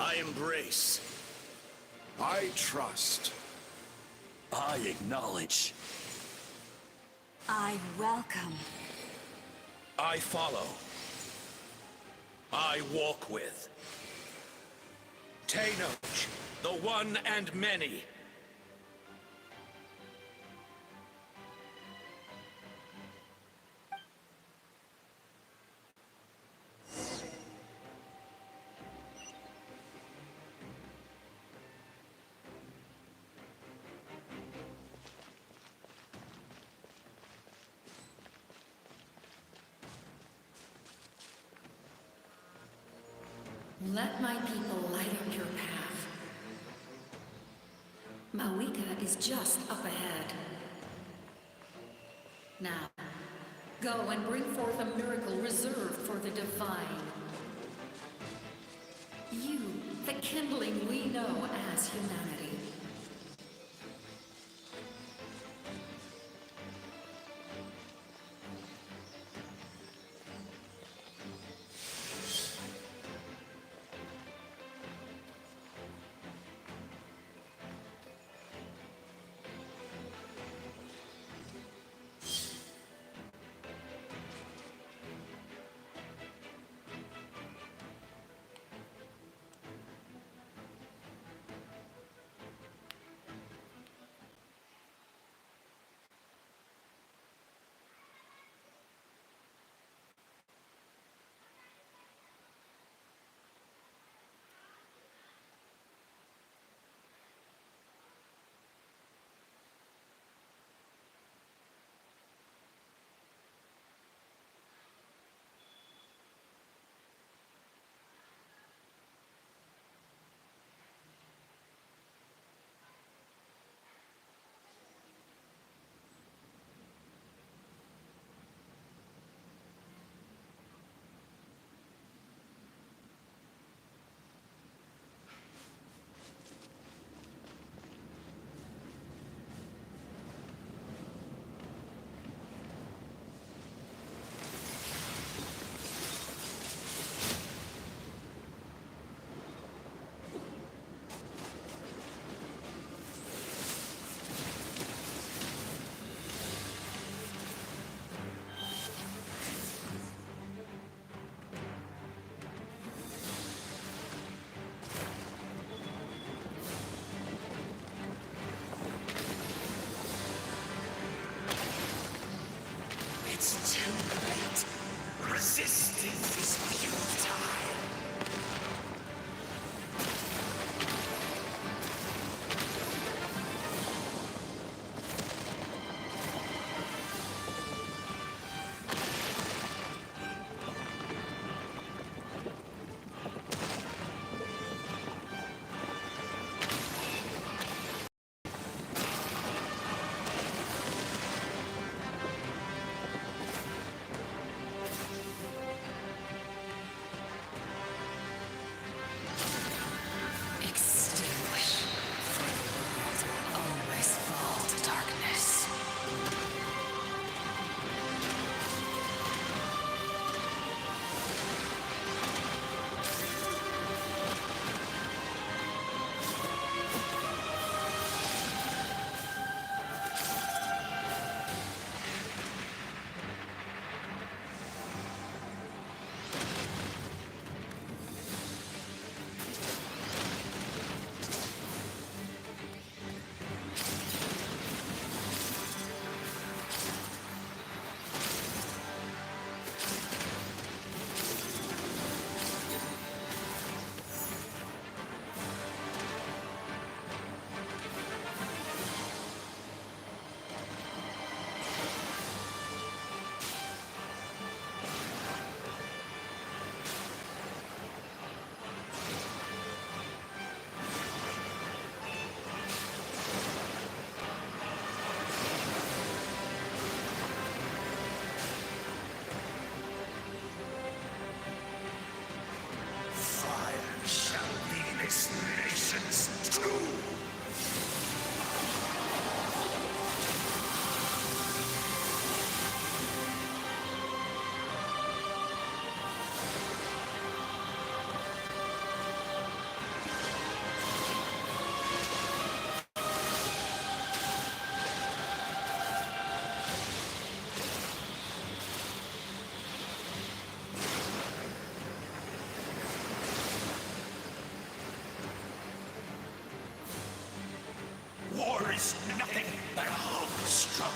I embrace. I trust. I acknowledge. I welcome. I follow. I walk with. Tenoch, the one and many. Let my people light up your path. Mawika is just up ahead. Now, go and bring forth a miracle reserved for the divine. You, the kindling we know as humanity. War is nothing but a hopeless struggle.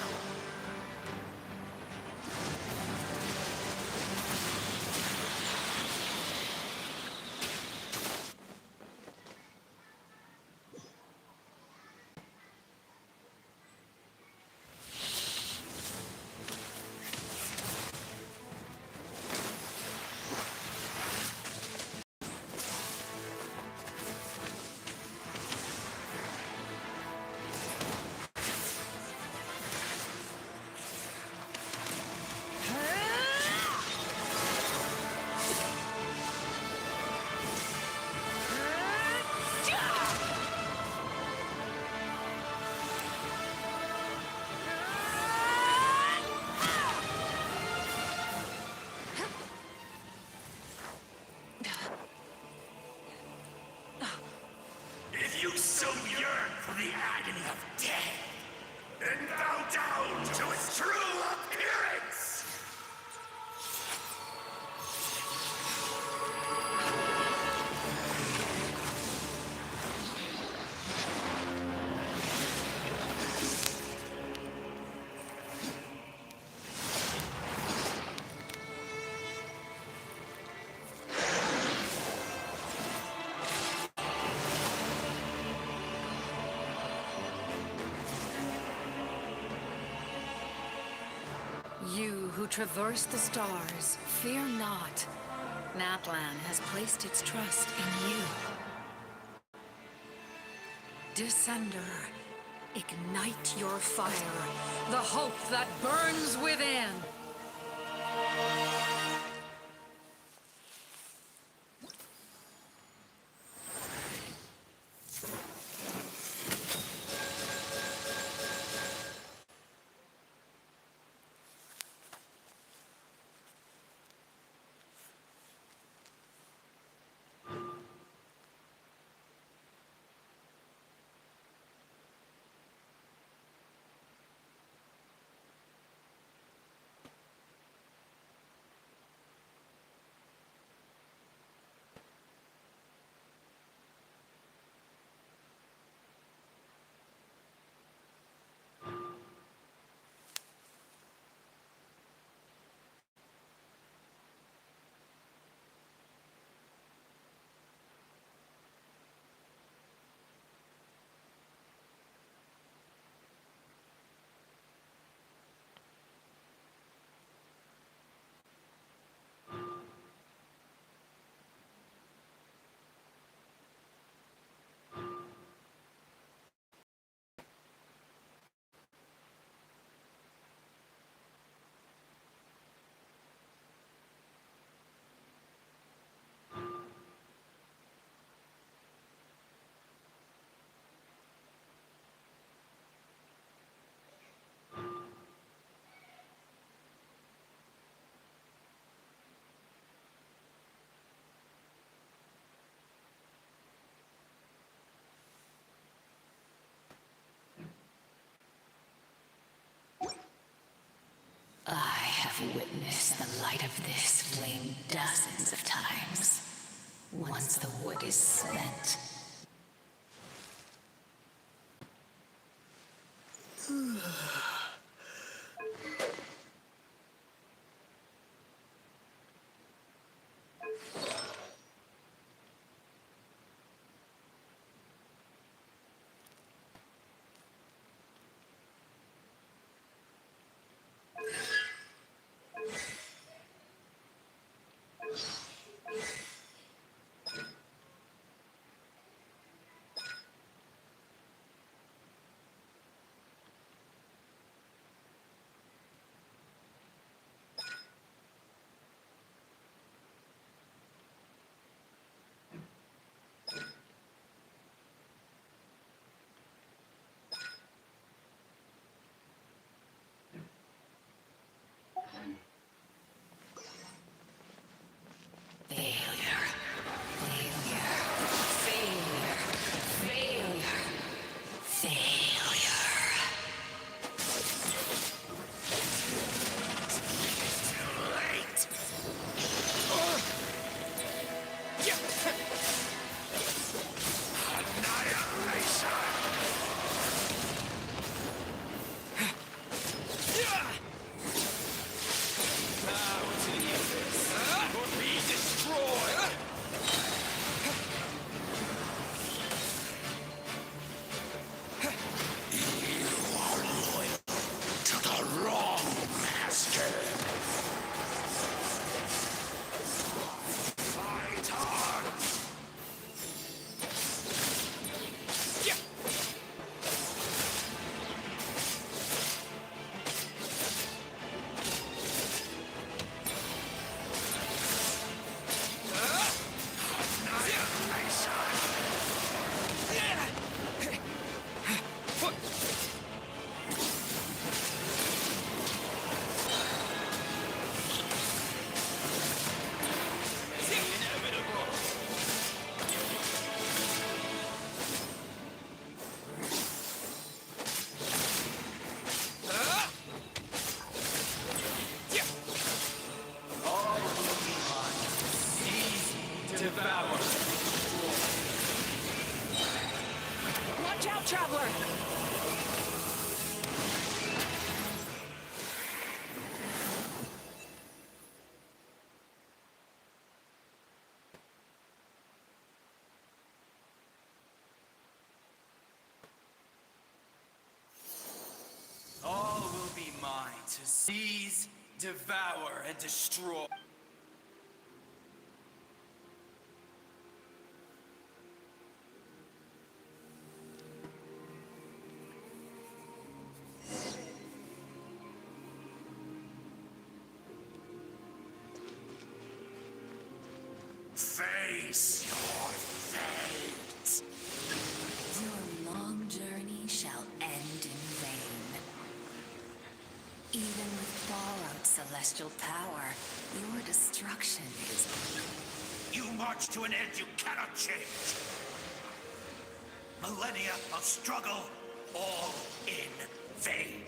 If you so yearn for the agony of death, then bow down to its true appearance! You who traverse the stars, fear not. Natlan has placed its trust in you. Descender, ignite your fire, the hope that burns within. I have witnessed the light of this flame dozens of times. Once the wood is spent. up, traveler! All will be mine to seize, devour, and destroy. Face your fate. Your long journey shall end in vain. Even with borrowed celestial power, your destruction is... You march to an end you cannot change. Millennia of struggle, all in vain.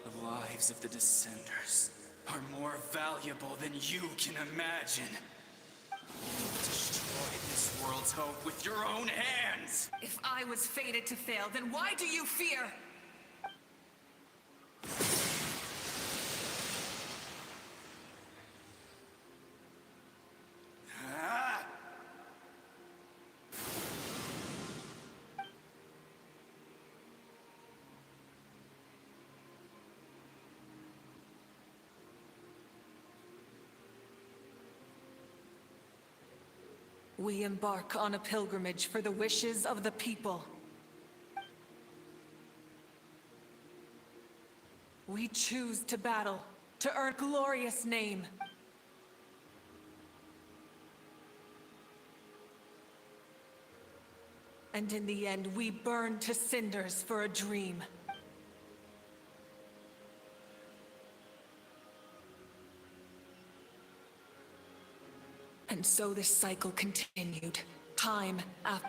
The lives of the Descenders are more valuable than you can imagine. You've destroyed this world's hope with your own hands! If I was fated to fail, then why do you fear? Ah! We embark on a pilgrimage for the wishes of the people. We choose to battle, to earn a glorious name. And in the end, we burn to cinders for a dream. And so this cycle continued, time after...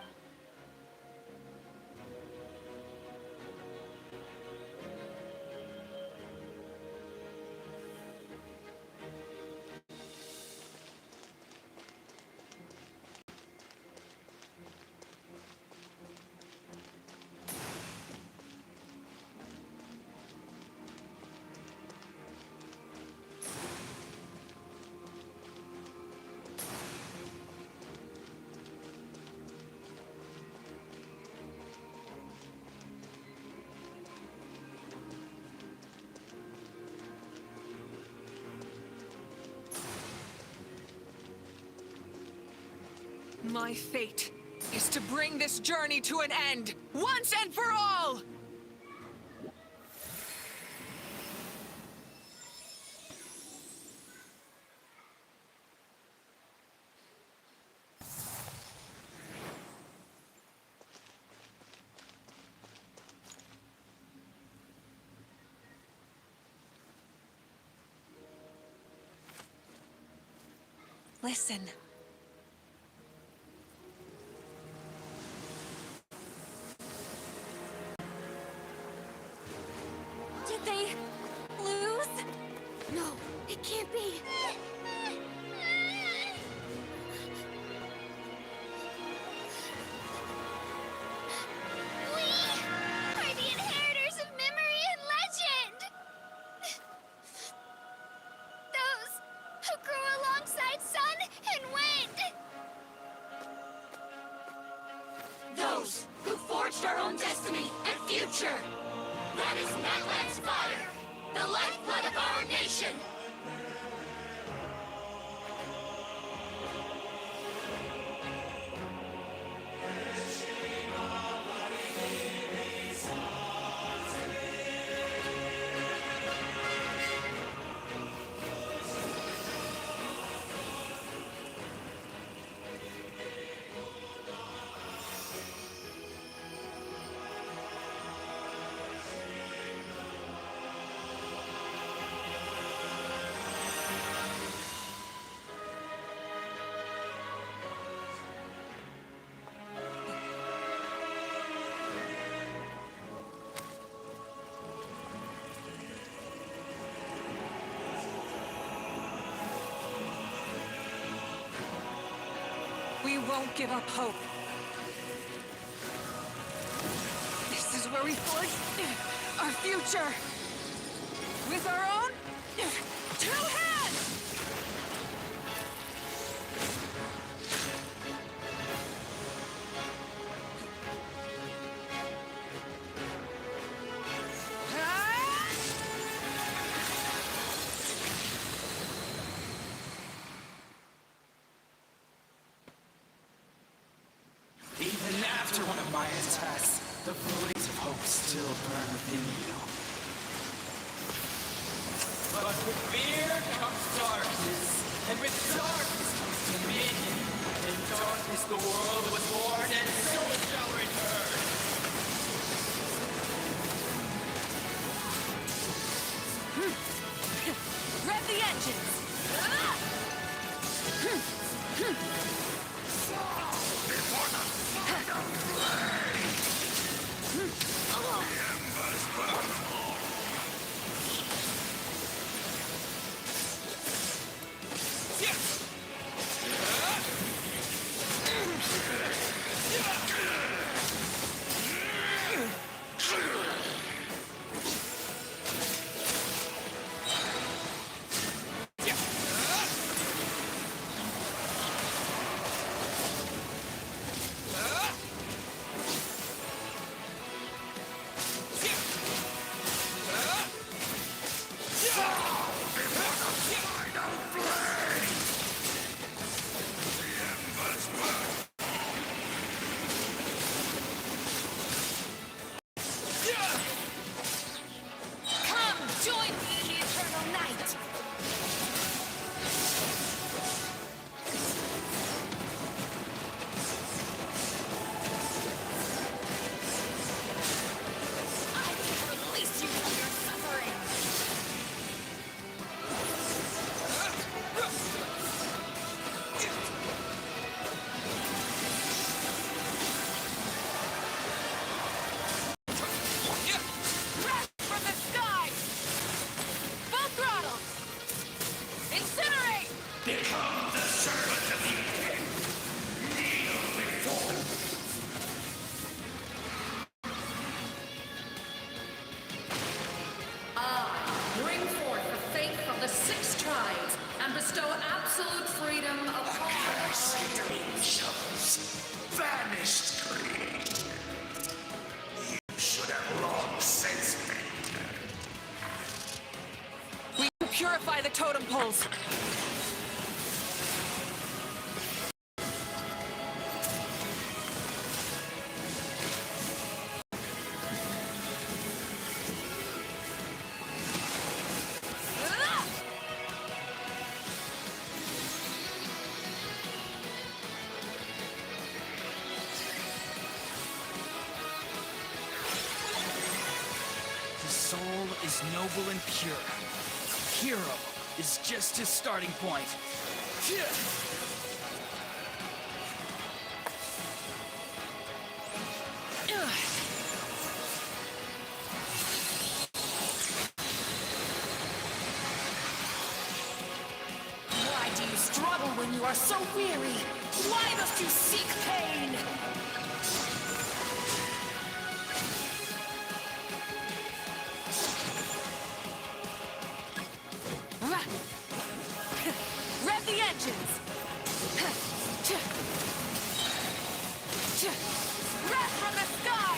My fate is to bring this journey to an end, once and for all! Listen. Did they lose? No, it can't be. We are the inheritors of memory and legend. Those who grew alongside sun and wind. Those who forged our own destiny and future. That is Natlan's fire, the lifeblood of our nation. won't give up hope. This is where we forge our future. With our own 2 hands! Even after one of my attacks, the flames of hope still burn within you. But with fear comes darkness, and with darkness comes dominion. In darkness the world was born, and so it shall return. Rev the engines! Bring forth the faith of the 6 tribes and bestow absolute freedom upon Accursed angels, vanished greed. You should have long since been. We purify the totem poles. His soul is noble and pure. Hero is just his starting point. Why do you struggle when you are so weary? Why must you seek pain? Rev the engines! Wrath from the sky!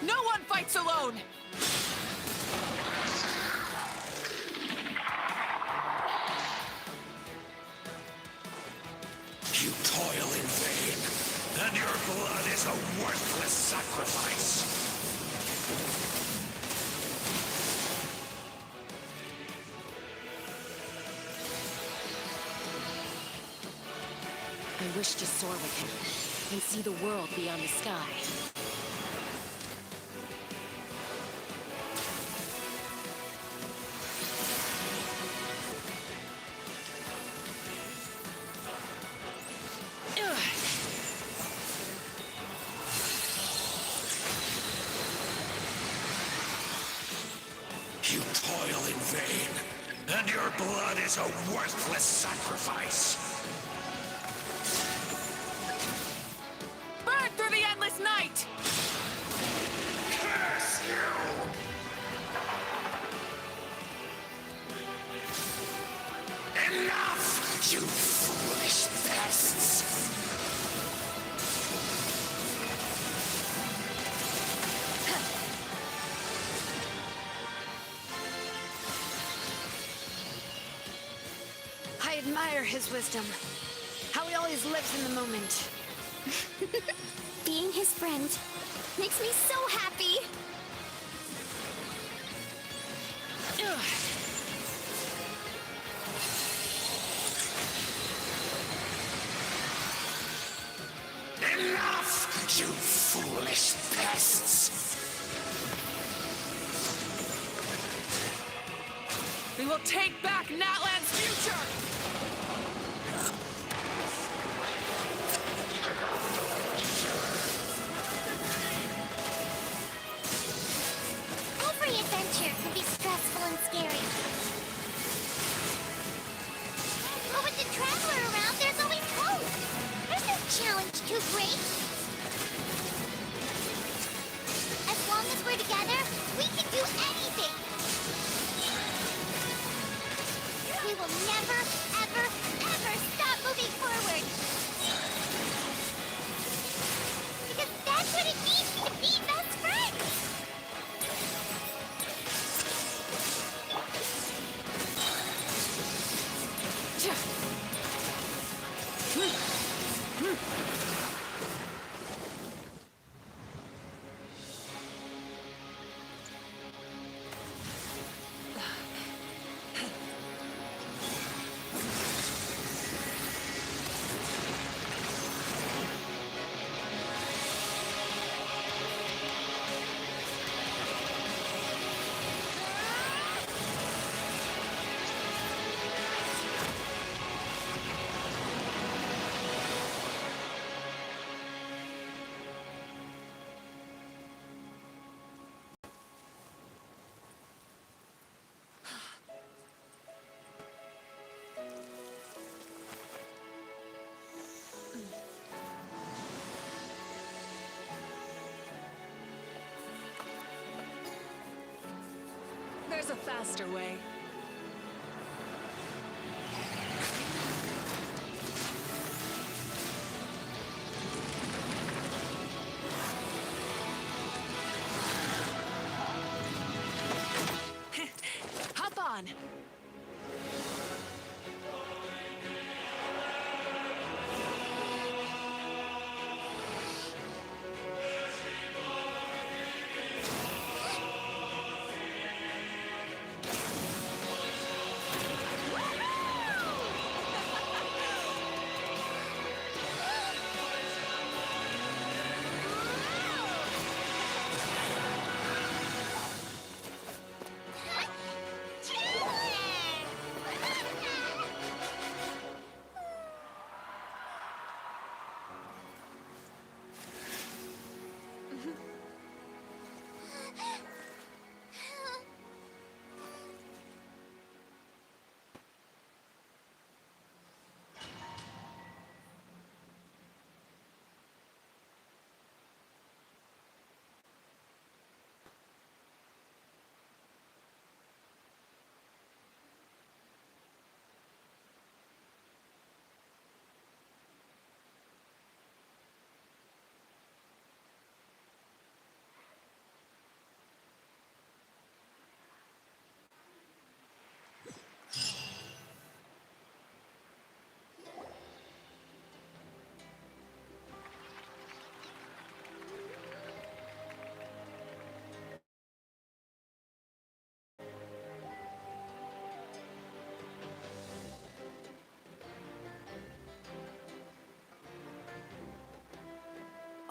No one fights alone! You toil in vain, and your is a worthless sacrifice. I wish to soar with him and see the world beyond the sky. You toil in vain, and your blood is a worthless sacrifice. Burn through the endless night! Curse you! Enough, you foolish pests! I admire his wisdom. How he always lives in the moment. Being his friend makes me so happy. Enough, you foolish pests! We will take back Natlan's future! Every adventure can be stressful and scary. But with the Traveler around, there's always hope. There's no challenge too great. As long as we're together, we can do anything. We will never, ever, ever stop moving forward. Because that's what it means to be best friends. There's a faster way. Hop on!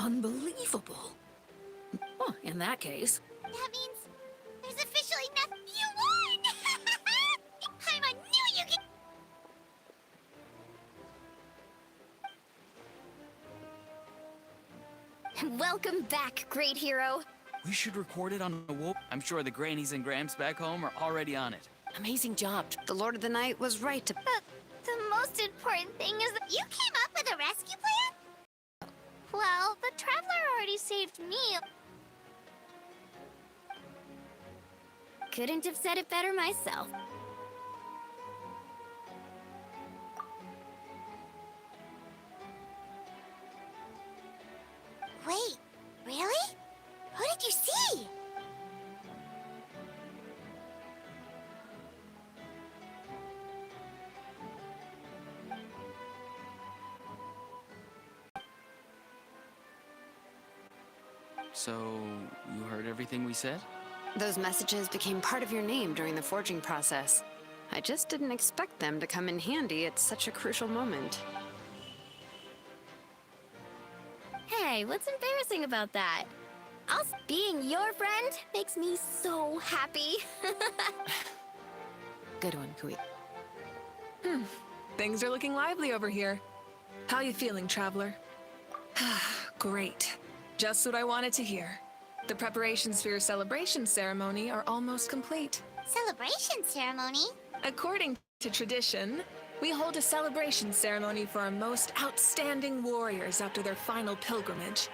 Unbelievable. Well, in that case... That means there's officially nothing. You won! I knew you could. Welcome back, great hero. We should record it on a wall. I'm sure the grannies and gramps back home are already on it. Amazing job. The Lord of the Night was right to... The most important thing is that You came up with a rescue plan? well, the Traveler already saved me. Couldn't have said it better myself. Wait, really? Who did you see? So, you heard everything we said? Those messages became part of your name during the forging process. I just didn't expect them to come in handy at such a crucial moment. Hey, what's embarrassing about that? Being your friend makes me so happy. Good one, Kui. Things are looking lively over here. How you feeling, Traveler? Great. Just what I wanted to hear. The preparations for your celebration ceremony are almost complete. Celebration ceremony? According to tradition, we hold a celebration ceremony for our most outstanding warriors after their final pilgrimage.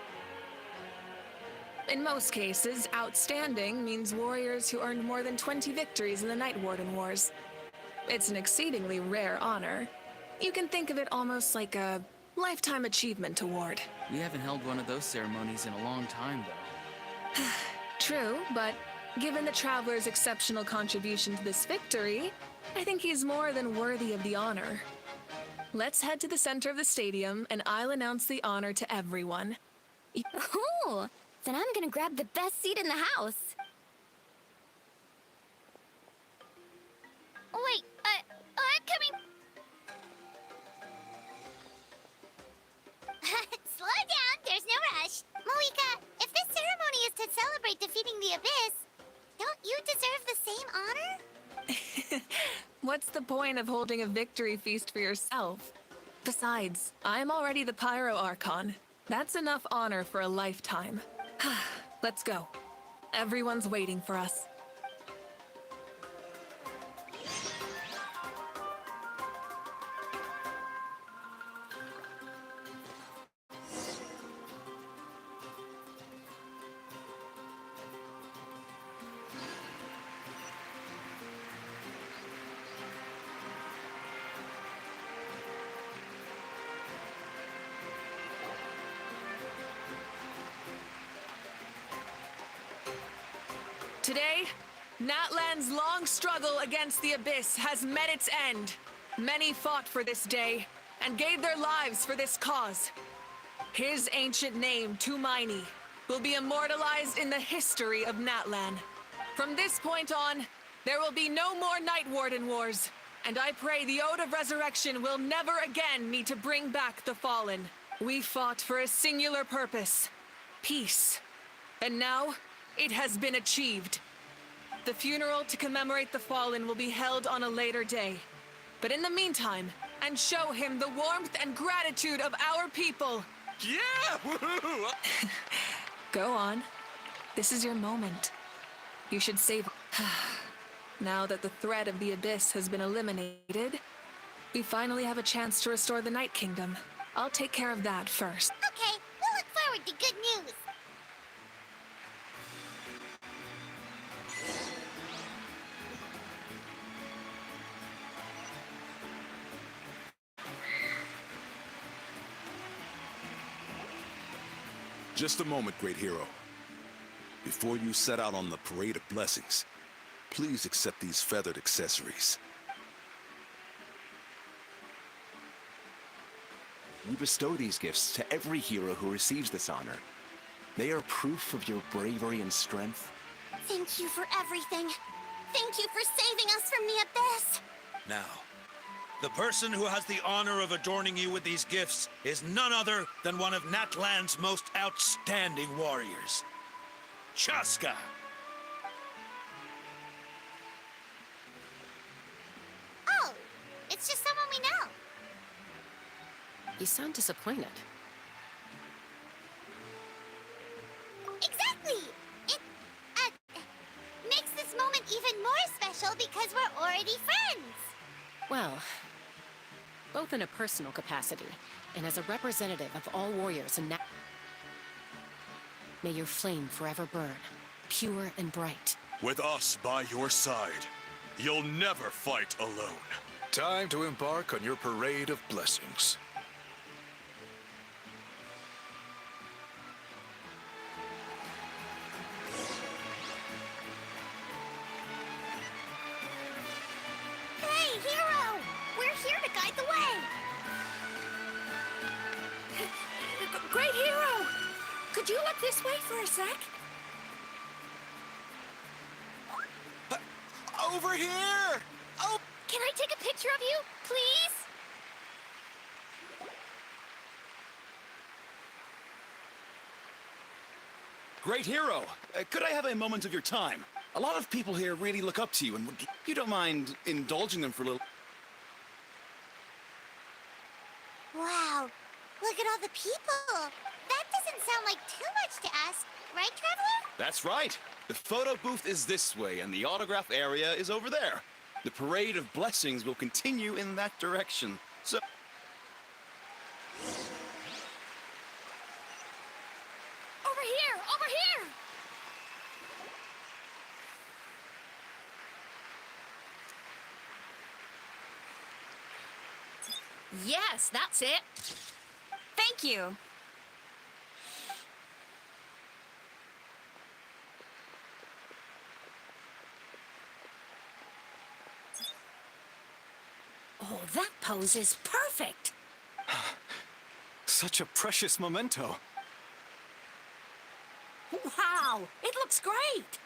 In most cases, outstanding means warriors who earned more than 20 victories in the Night Warden Wars. It's an exceedingly rare honor. You can think of it almost like a lifetime achievement award. We haven't held one of those ceremonies in a long time, though. True, but given the Traveler's exceptional contribution to this victory, I think he's more than worthy of the honor. Let's head to the center of the stadium, and I'll announce the honor to everyone. Ooh, then I'm gonna grab the best seat in the house. Wait, I'm coming. Slow down, there's no rush. Moika, if this ceremony is to celebrate defeating the Abyss, don't you deserve the same honor? What's the point of holding a victory feast for yourself? Besides, I'm already the Pyro Archon. That's enough honor for a lifetime. Let's go. Everyone's waiting for us. Today, Natlan's long struggle against the Abyss has met its end. Many fought for this day and gave their lives for this cause. His ancient name, Tumaini, will be immortalized in the history of Natlan. From this point on, there will be no more Night Warden Wars, and I pray the Ode of Resurrection will never again need to bring back the Fallen. We fought for a singular purpose, peace. And now, it has been achieved. The funeral to commemorate the Fallen will be held on a later day. But in the meantime, and show him the warmth and gratitude of our people. Yeah! Woohoo! Go on. This is your moment. You should save it. Now that the threat of the Abyss has been eliminated, we finally have a chance to restore the Night Kingdom. I'll take care of that first. Okay, we'll look forward to good news. Just a moment, great hero. Before you set out on the parade of blessings, please accept these feathered accessories. We bestow these gifts to every hero who receives this honor. They are proof of your bravery and strength. Thank you for everything. Thank you for saving us from the Abyss. Now, The person who has the honor of adorning you with these gifts is none other than one of Natlan's most outstanding warriors, Chaska. Oh, it's just someone we know. You sound disappointed. Exactly! It, makes this moment even more special because we're already friends. Well, both in a personal capacity and as a representative of all warriors and may your flame forever burn, pure and bright. With us by your side, you'll never fight alone. Time to embark on your parade of blessings. Hey, Hero! We're here to guide the way! Great Hero! Could you look this way for a sec? Over here! Oh! Can I take a picture of you, please? Great Hero! Could I have a moment of your time? A lot of people here really look up to you and would... You don't mind indulging them for a little... Wow, look at all the people. That doesn't sound like too much to ask, right, Traveler? That's right. The photo booth is this way, and the autograph area is over there. The parade of blessings will continue in that direction. So... Over here! Over here! Yes, that's it. Thank you. Oh, that pose is perfect. Such a precious memento. Wow, it looks great.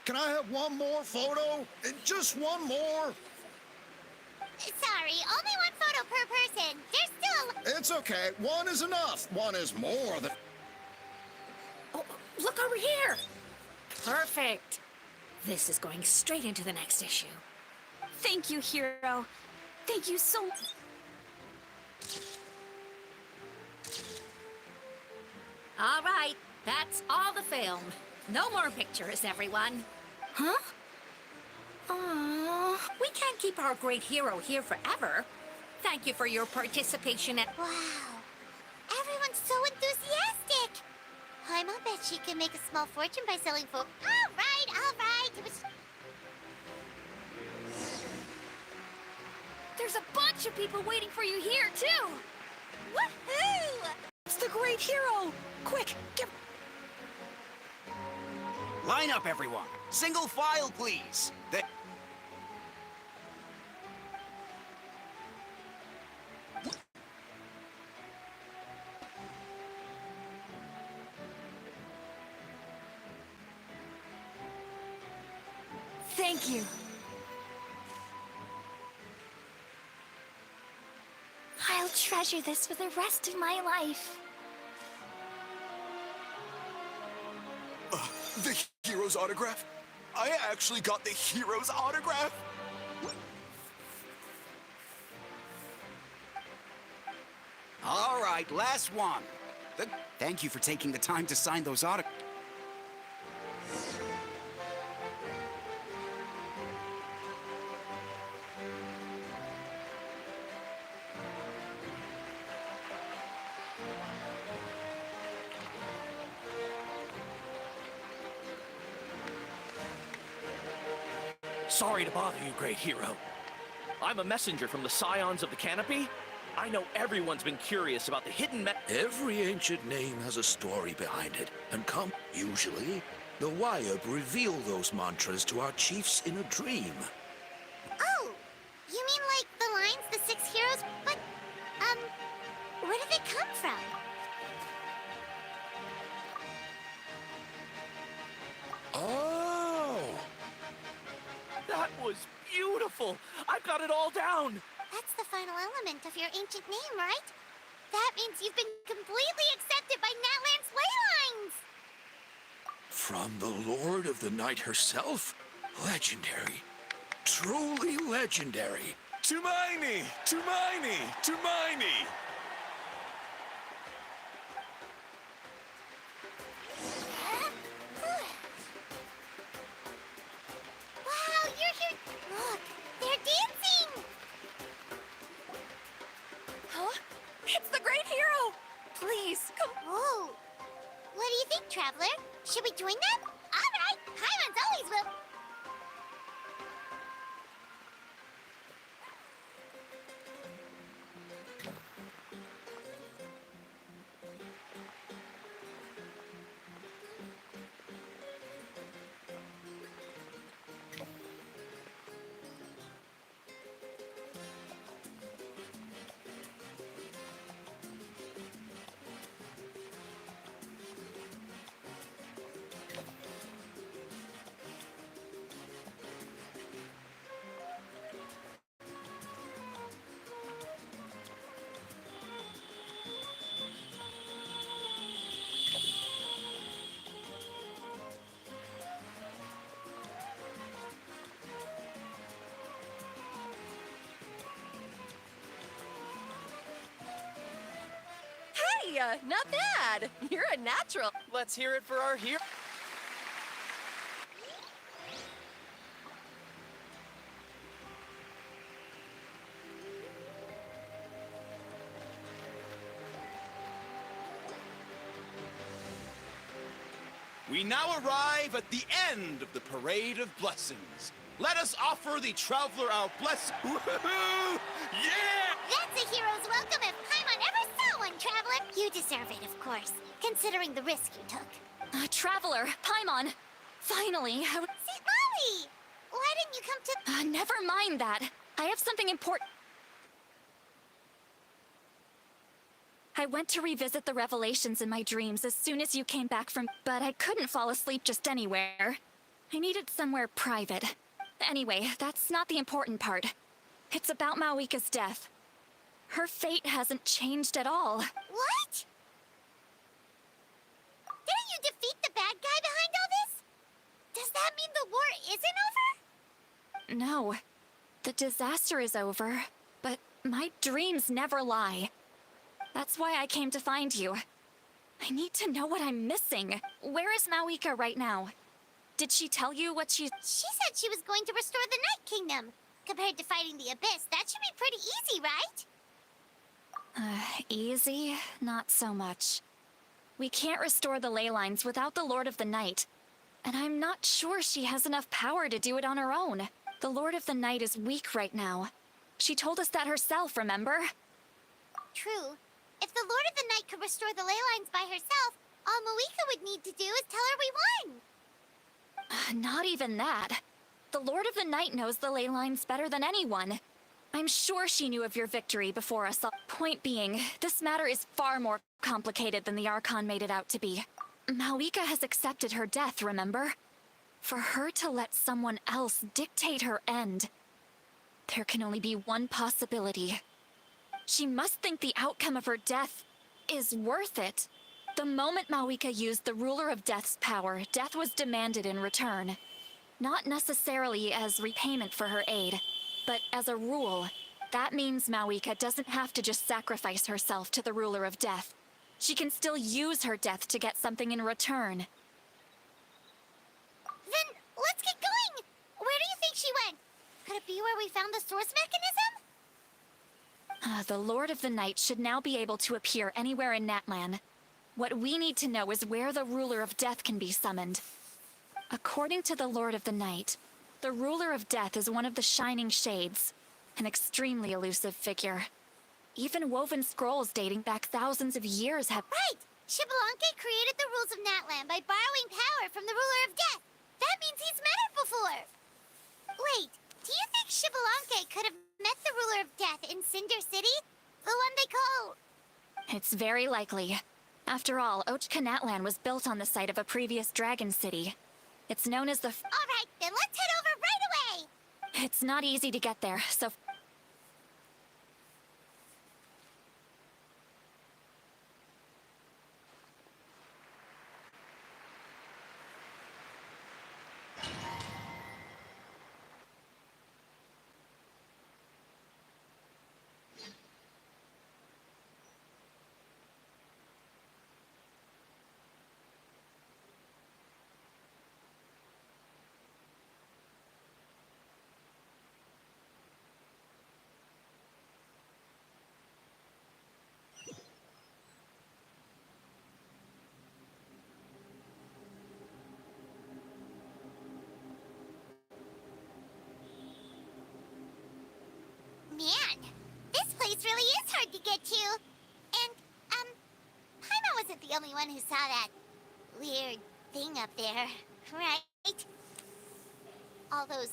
Can I have one more photo? Just one more? Sorry, only one photo per person. There's still It's okay. One is enough. One is more than... Oh, look over here. Perfect. This is going straight into the next issue. Thank you, Hero. Thank you so much. All right, that's all the film. No more pictures, everyone. Huh? Aww, we can't keep our great hero here forever. Thank you for your participation at... Wow, everyone's so enthusiastic. I'll bet she can make a small fortune by selling food. All right. It was... There's a bunch of people waiting for you here, too! Woohoo! It's the great hero! Quick, get... Line up, everyone. Single file, please. Thank you. I'll treasure this for the rest of my life. The hero's autograph? I actually got the hero's autograph? All right, last one. Thank you for taking the time to sign those autographs. Sorry to bother you, great hero. I'm a messenger from the Scions of the Canopy. I know everyone's been curious about the hidden Every ancient name has a story behind it, and usually, the Wyob reveal those mantras to our chiefs in a dream. Oh, you mean like the lines the 6 heroes... But, where did they come from? Oh! That was beautiful! I've got it all down! That's the final element of your ancient name, right? That means you've been completely accepted by Natlan's ley lines! From the Lord of the Night herself? Legendary. Truly legendary. Tumaini! Tumaini! Tumaini! Wow, you're here! Look, they're dancing! Huh? It's the Great Hero! Please, come. Whoa! What do you think, Traveler? Should we join them? All right! Paimon's always will. Hey, not bad. You're a natural. Let's hear it for our hero. We now arrive at the end of the Parade of Blessings. Let us offer the traveler our blessing. Woohoo! Yeah! That's a hero's welcome if Paimon ever saw one, Traveler. You deserve it, of course, considering the risk you took. Traveler, Paimon, finally. See, Molly! Why didn't you come to... Never mind that. I have something important. I went to revisit the revelations in my dreams as soon as you came back from... But I couldn't fall asleep just anywhere. I needed somewhere private. Anyway, that's not the important part. It's about Mawika's death. Her fate hasn't changed at all. What? Didn't you defeat the bad guy behind all this? Does that mean the war isn't over? No. The disaster is over, but my dreams never lie. That's why I came to find you. I need to know what I'm missing. Where is Mawika right now? Did she tell you what she... She said she was going to restore the Night Kingdom. Compared to fighting the Abyss, that should be pretty easy, right? Easy? Not so much. We can't restore the ley lines without the Lord of the Night. And I'm not sure she has enough power to do it on her own. The Lord of the Night is weak right now. She told us that herself, remember? True. If the Lord of the Night could restore the ley lines by herself, all Mawika would need to do is tell her we won. Not even that. The Lord of the Night knows the ley lines better than anyone. I'm sure she knew of your victory before us all. Point being, this matter is far more complicated than the Archon made it out to be. Mawika has accepted her death, remember? For her to let someone else dictate her end, there can only be one possibility. She must think the outcome of her death is worth it. The moment Mawika used the Ruler of Death's power, death was demanded in return. Not necessarily as repayment for her aid, but as a rule. That means Mawika doesn't have to just sacrifice herself to the Ruler of Death. She can still use her death to get something in return. Then, let's get going! Where do you think she went? Could it be where we found the source mechanism? The Lord of the Night should now be able to appear anywhere in Natlan. What we need to know is where the Ruler of Death can be summoned. According to the Lord of the Night, the Ruler of Death is one of the Shining Shades, an extremely elusive figure. Even woven scrolls dating back thousands of years have— Right! Xbalanque created the rules of Natlan by borrowing power from the Ruler of Death. That means he's met her before. Wait, do you think Xbalanque could have met the Ruler of Death in Cinder City? The one they call... It's very likely. After all, Ochka Natlan was built on the site of a previous dragon city. It's known as the... All right, then let's head over right away! It's not easy to get there, so... Man, this place really is hard to get to. And, Paimon wasn't the only one who saw that weird thing up there, right? All those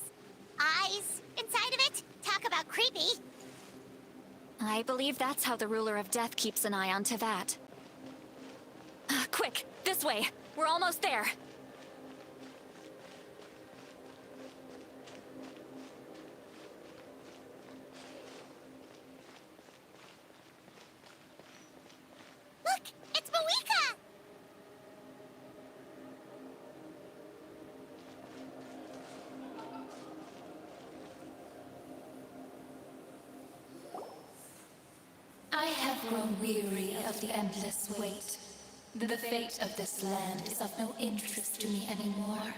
eyes inside of it? Talk about creepy. I believe that's how the ruler of death keeps an eye on Tevat. Quick, this way! We're almost there! Look, it's Moika! I have grown weary of the endless wait. The fate of this land is of no interest to me anymore.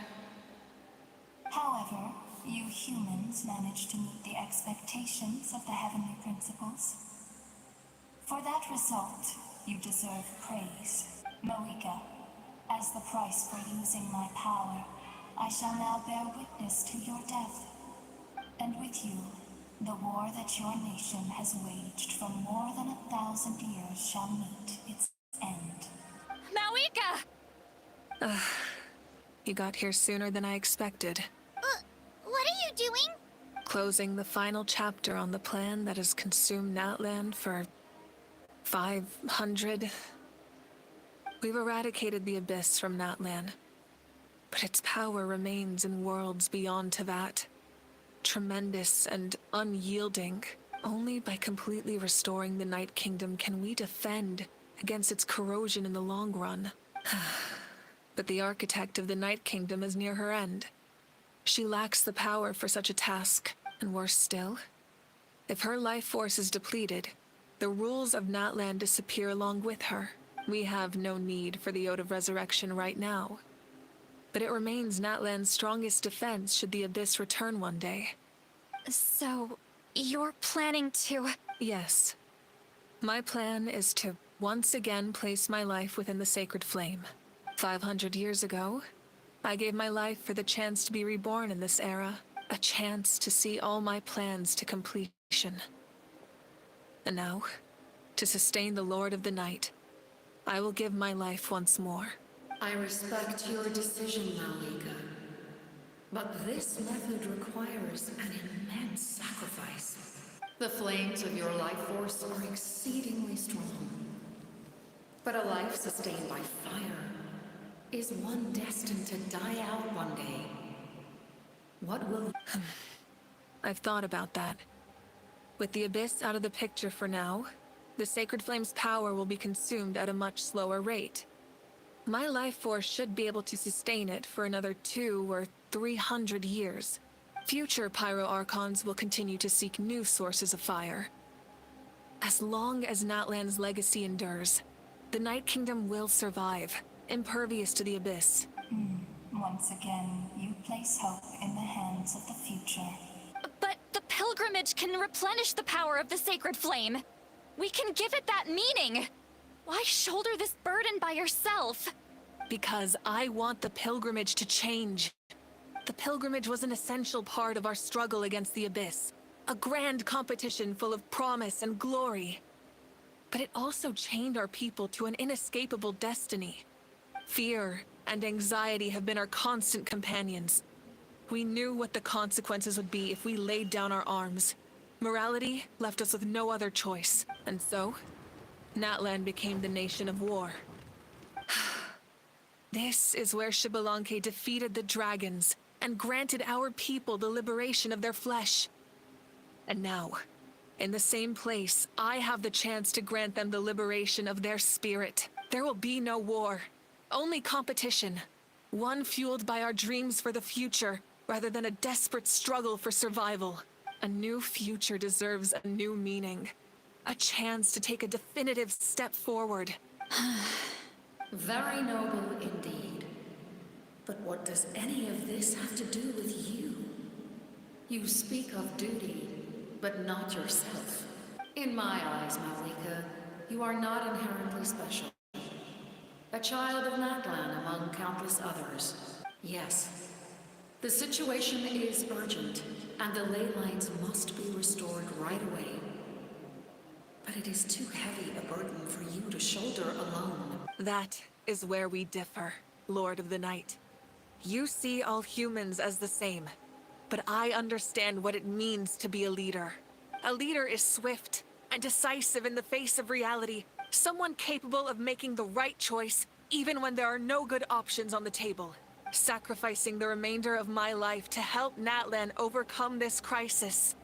However, you humans managed to meet the expectations of the heavenly principles. For that result, you deserve praise. Moika, as the price for using my power, I shall now bear witness to your death. And with you, the war that your nation has waged for more than 1,000 years shall meet its end. Mawika! You got here sooner than I expected. What are you doing? Closing the final chapter on the plan that has consumed Natlan for 500. We've eradicated the Abyss from Natlan, but its power remains in worlds beyond Tevat. Tremendous and unyielding. Only by completely restoring the Night Kingdom can we defend against its corrosion in the long run. But the architect of the Night Kingdom is near her end. She lacks the power for such a task, and worse still, if her life force is depleted, the rules of Natlan disappear along with her. We have no need for the Ode of Resurrection right now, but it remains Natlan's strongest defense should the Abyss return one day. So, you're planning to... Yes. My plan is to once again place my life within the sacred flame. 500 years ago, I gave my life for the chance to be reborn in this era, a chance to see all my plans to completion. And now, to sustain the Lord of the Night, I will give my life once more. I respect your decision, Malika. But this method requires an immense sacrifice. The flames of your life force are exceedingly strong. But a life sustained by fire is one destined to die out one day. What will... I've thought about that. With the Abyss out of the picture for now, the Sacred Flame's power will be consumed at a much slower rate. My life force should be able to sustain it for another 200 or 300 years. Future Pyro-Archons will continue to seek new sources of fire. As long as Natlan's legacy endures, the Night Kingdom will survive, impervious to the Abyss. Once again, you place hope in the hands of the future. But the pilgrimage can replenish the power of the sacred flame. We can give it that meaning. Why shoulder this burden by yourself? Because I want the pilgrimage to change. The pilgrimage was an essential part of our struggle against the Abyss. A grand competition full of promise and glory. But it also chained our people to an inescapable destiny. Fear and anxiety have been our constant companions. We knew what the consequences would be if we laid down our arms. Morality left us with no other choice. And so, Natlan became the nation of war. This is where Xbalanque defeated the dragons and granted our people the liberation of their flesh. And now, in the same place, I have the chance to grant them the liberation of their spirit. There will be no war, only competition. One fueled by our dreams for the future, rather than a desperate struggle for survival. A new future deserves a new meaning. A chance to take a definitive step forward. Very noble indeed. But what does any of this have to do with you? You speak of duty, but not yourself. In my eyes, Malika, you are not inherently special. A child of Natlan among countless others. Yes, the situation is urgent, and the ley lines must be restored right away. But it is too heavy a burden for you to shoulder alone. That is where we differ, Lord of the Night. You see all humans as the same, but I understand what it means to be a leader. A leader is swift and decisive in the face of reality, someone capable of making the right choice even when there are no good options on the table. Sacrificing the remainder of my life to help Natlan overcome this crisis.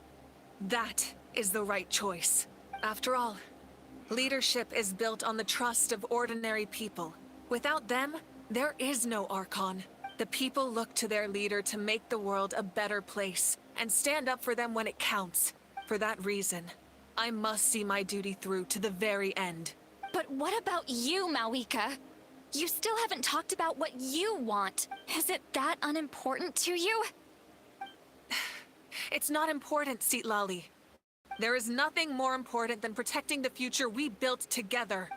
That is the right choice. After all, leadership is built on the trust of ordinary people. Without them, there is no Archon. The people look to their leader to make the world a better place and stand up for them when it counts. For that reason, I must see my duty through to the very end. But what about you, Malika? You still haven't talked about what you want. Is it that unimportant to you? It's not important, Citlali. There is nothing more important than protecting the future we built together.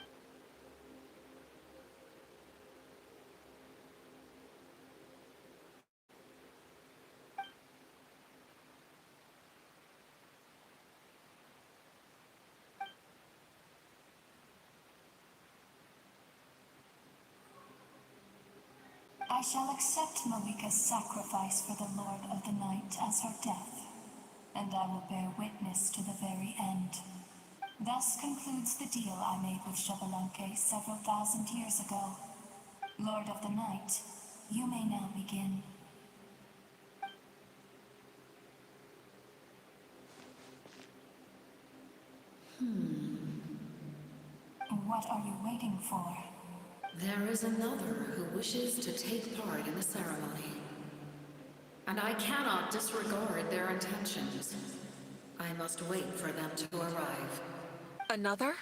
I shall accept Malika's sacrifice for the Lord of the Night as her death, and I will bear witness to the very end. Thus concludes the deal I made with Xbalanque several thousand years ago. Lord of the Night, you may now begin. What are you waiting for? There is another who wishes to take part in the ceremony. And I cannot disregard their intentions. I must wait for them to arrive. Another?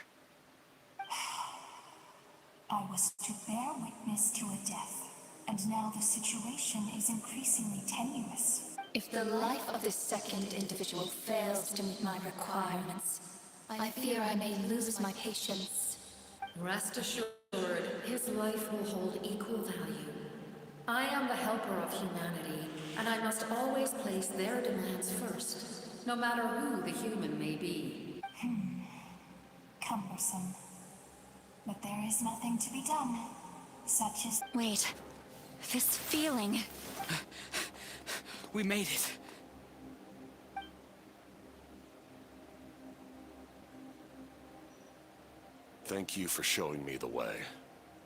I was to bear witness to a death, and now the situation is increasingly tenuous. If the life of this second individual fails to meet my requirements, I fear I may lose my patience. Rest assured, his life will hold equal value. I am the helper of humanity, and I must always place their demands first, no matter who the human may be. Cumbersome. But there is nothing to be done. Such as... Wait. This feeling... We made it. Thank you for showing me the way.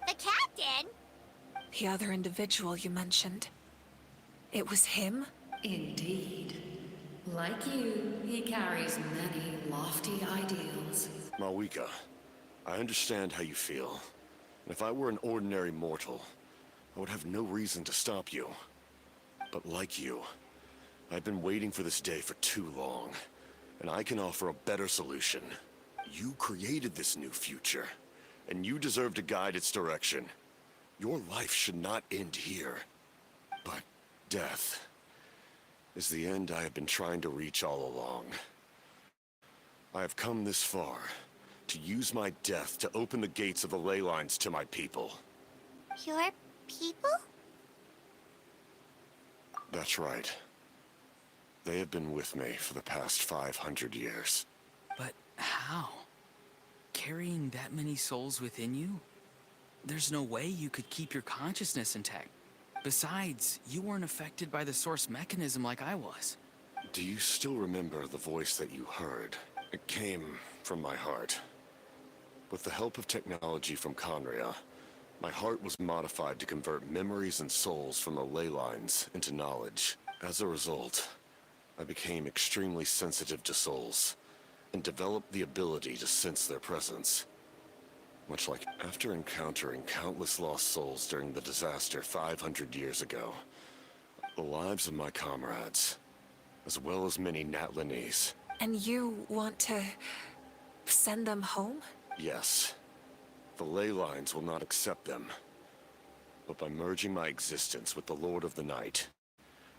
The captain? The other individual you mentioned. It was him? Indeed. Like you, he carries many lofty ideals. Malika, I understand how you feel. And if I were an ordinary mortal, I would have no reason to stop you. But like you, I've been waiting for this day for too long, and I can offer a better solution. You created this new future, and you deserve to guide its direction. Your life should not end here. But death is the end I have been trying to reach all along. I have come this far to use my death to open the gates of the ley lines to my people. Your people? That's right. They have been with me for the past 500 years. But how? Carrying that many souls within you? There's no way you could keep your consciousness intact. Besides, you weren't affected by the source mechanism like I was. Do you still remember the voice that you heard? It came from my heart. With the help of technology from Conria, My heart was modified to convert memories and souls from the ley lines into knowledge. As a result, I became extremely sensitive to souls, and developed the ability to sense their presence. Much like after encountering countless lost souls during the disaster 500 years ago, the lives of my comrades, as well as many Natlanese. And you want to send them home? Yes. The ley lines will not accept them. But by merging my existence with the Lord of the Night,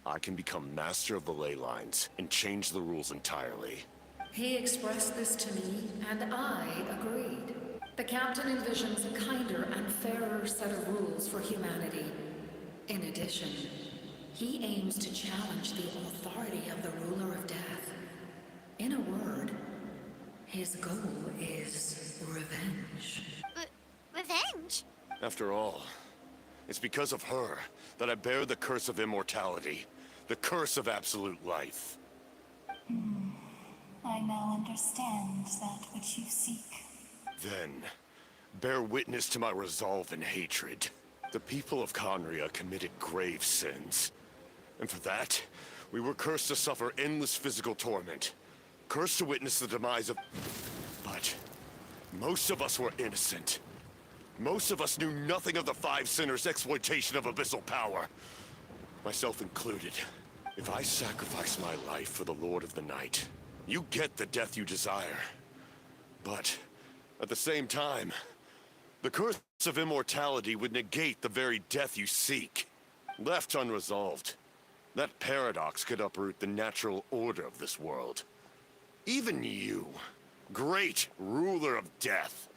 I can become master of the ley lines and change the rules entirely. He expressed this to me, and I agreed. The captain envisions a kinder and fairer set of rules for humanity. In addition, he aims to challenge the authority of the ruler of death. In a word, his goal is revenge. Revenge? After all, it's because of her that I bear the curse of immortality, the curse of absolute life. I now understand that which you seek. Then, bear witness to my resolve and hatred. The people of Conria committed grave sins. And for that, we were cursed to suffer endless physical torment. Cursed to witness the demise of... But most of us were innocent. Most of us knew nothing of the Five Sinners' exploitation of abyssal power. Myself included. If I sacrifice my life for the Lord of the Night, you get the death you desire. But at the same time, the curse of immortality would negate the very death you seek. Left unresolved, that paradox could uproot the natural order of this world. Even you, great ruler of death,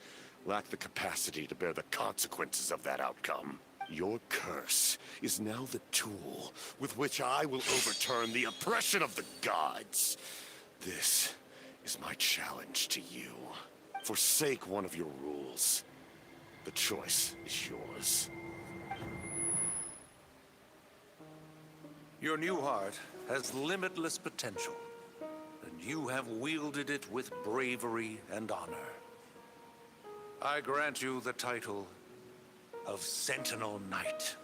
lack the capacity to bear the consequences of that outcome. Your curse is now the tool with which I will overturn the oppression of the gods. This is my challenge to you. Forsake one of your rules. The choice is yours. Your new heart has limitless potential, and you have wielded it with bravery and honor. I grant you the title of Sentinel Knight.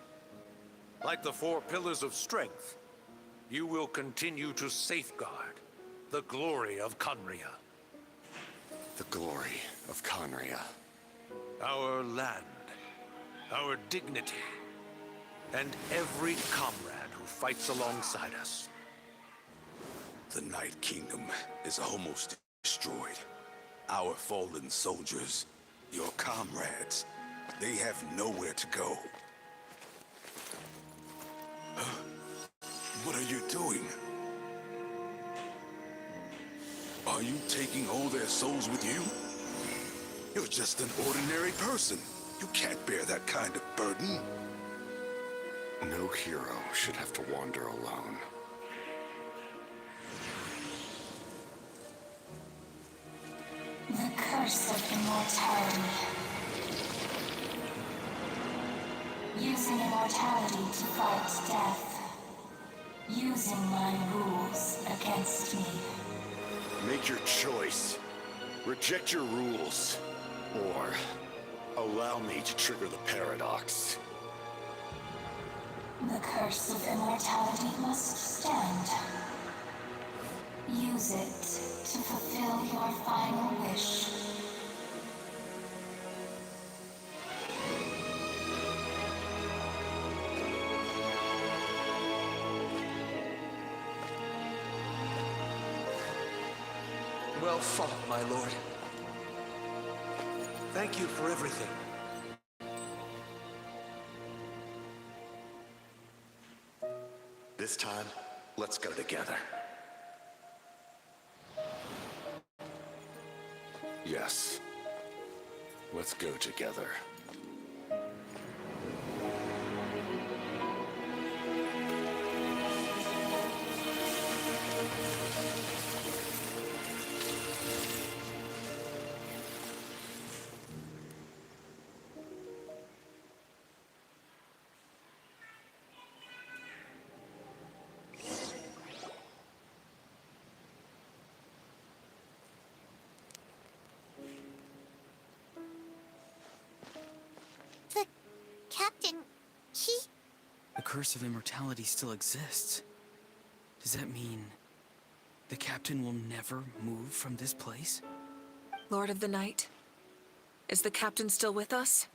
Like the four pillars of strength, you will continue to safeguard the glory of Conria. The glory of Conria. Our land, our dignity, and every comrade who fights alongside us. The Night Kingdom is almost destroyed. Our fallen soldiers, your comrades, they have nowhere to go. What are you doing? Are you taking all their souls with you? You're just an ordinary person. You can't bear that kind of burden. No hero should have to wander alone. The curse of immortality. Using immortality to fight death. Using my rules against me. Make your choice. Reject your rules. Or allow me to trigger the paradox. The curse of immortality must stand. Use it to fulfill your final wish. Well fought, my lord. Thank you for everything. This time, let's go together. Yes. Let's go together. Curse of Immortality still exists, does that mean the captain will never move from this place? Lord of the Night, is the captain still with us?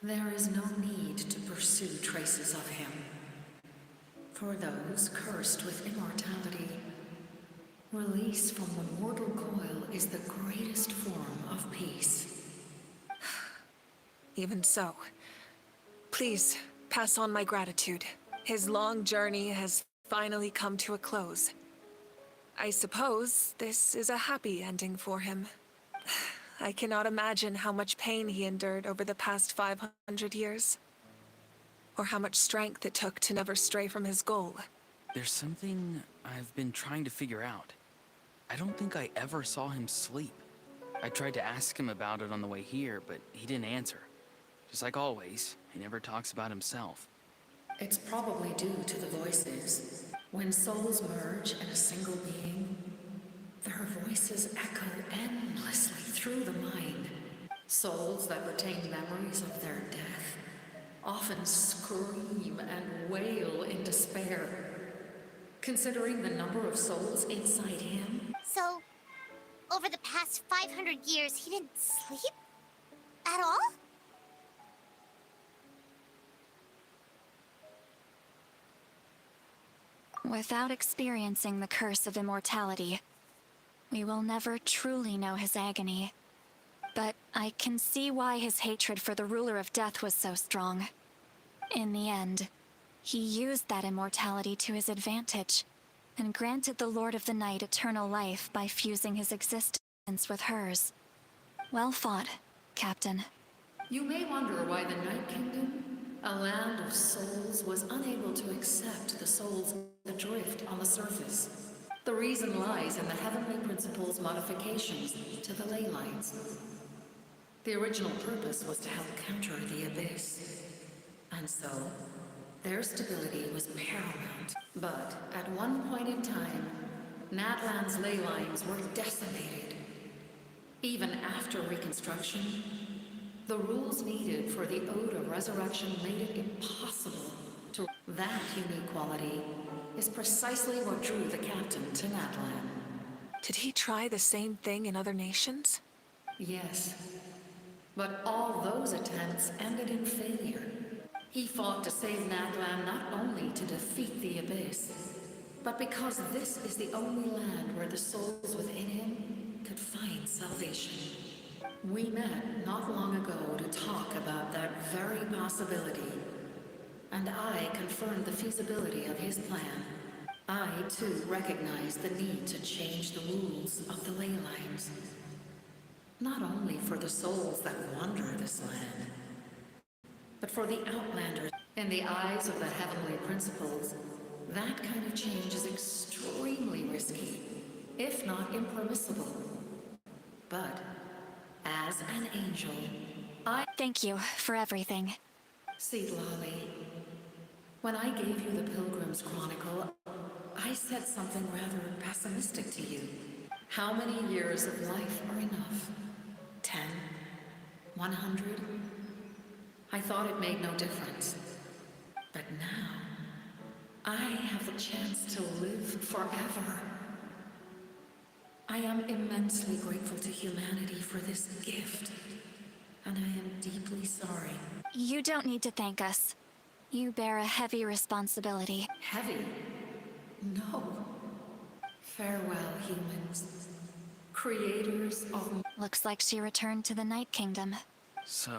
There is no need to pursue traces of him. For those cursed with immortality, release from the mortal coil is the greatest form of peace. Even so, please pass on my gratitude. His long journey has finally come to a close. I suppose this is a happy ending for him. I cannot imagine how much pain he endured over the past 500 years. Or how much strength it took to never stray from his goal. There's something I've been trying to figure out. I don't think I ever saw him sleep. I tried to ask him about it on the way here, but he didn't answer. Just like always, he never talks about himself. It's probably due to the voices. When souls merge in a single being, their voices echo endlessly through the mind. Souls that retain memories of their death often scream and wail in despair. Considering the number of souls inside him... So, over the past 500 years, he didn't sleep? At all? Without experiencing the curse of immortality, we will never truly know his agony. But I can see why his hatred for the ruler of death was so strong. In the end, he used that immortality to his advantage, and granted the Lord of the Night eternal life by fusing his existence with hers. Well fought, Captain. You may wonder why the Night Kingdom, a land of souls, was unable to accept the souls adrift on the surface. The reason lies in the Heavenly Principle's modifications to the ley lines. The original purpose was to help counter the Abyss. And so, their stability was paramount. But at one point in time, Natlan's ley lines were decimated. Even after reconstruction, the rules needed for the Ode of Resurrection made it impossible to... That unique quality is precisely what drew the captain to Natlan. Did he try the same thing in other nations? Yes. But all those attempts ended in failure. He fought to save Natlan not only to defeat the Abyss, but because this is the only land where the souls within him could find salvation. We met not long ago to talk about that very possibility, and I confirmed the feasibility of his plan. I, too, recognize the need to change the rules of the ley lines. Not only for the souls that wander this land, but for the Outlanders. In the eyes of the Heavenly Principles, that kind of change is extremely risky, if not impermissible. But, as an angel, I... Thank you for everything. Seed Lolly, when I gave you the Pilgrim's Chronicle, I said something rather pessimistic to you. How many years of life are enough? 10? 100? I thought it made no difference. But now, I have the chance to live forever. I am immensely grateful to humanity for this gift, and I am deeply sorry. You don't need to thank us. You bear a heavy responsibility. Heavy? No. Farewell, humans. Creators of... Looks like she returned to the Night Kingdom. So,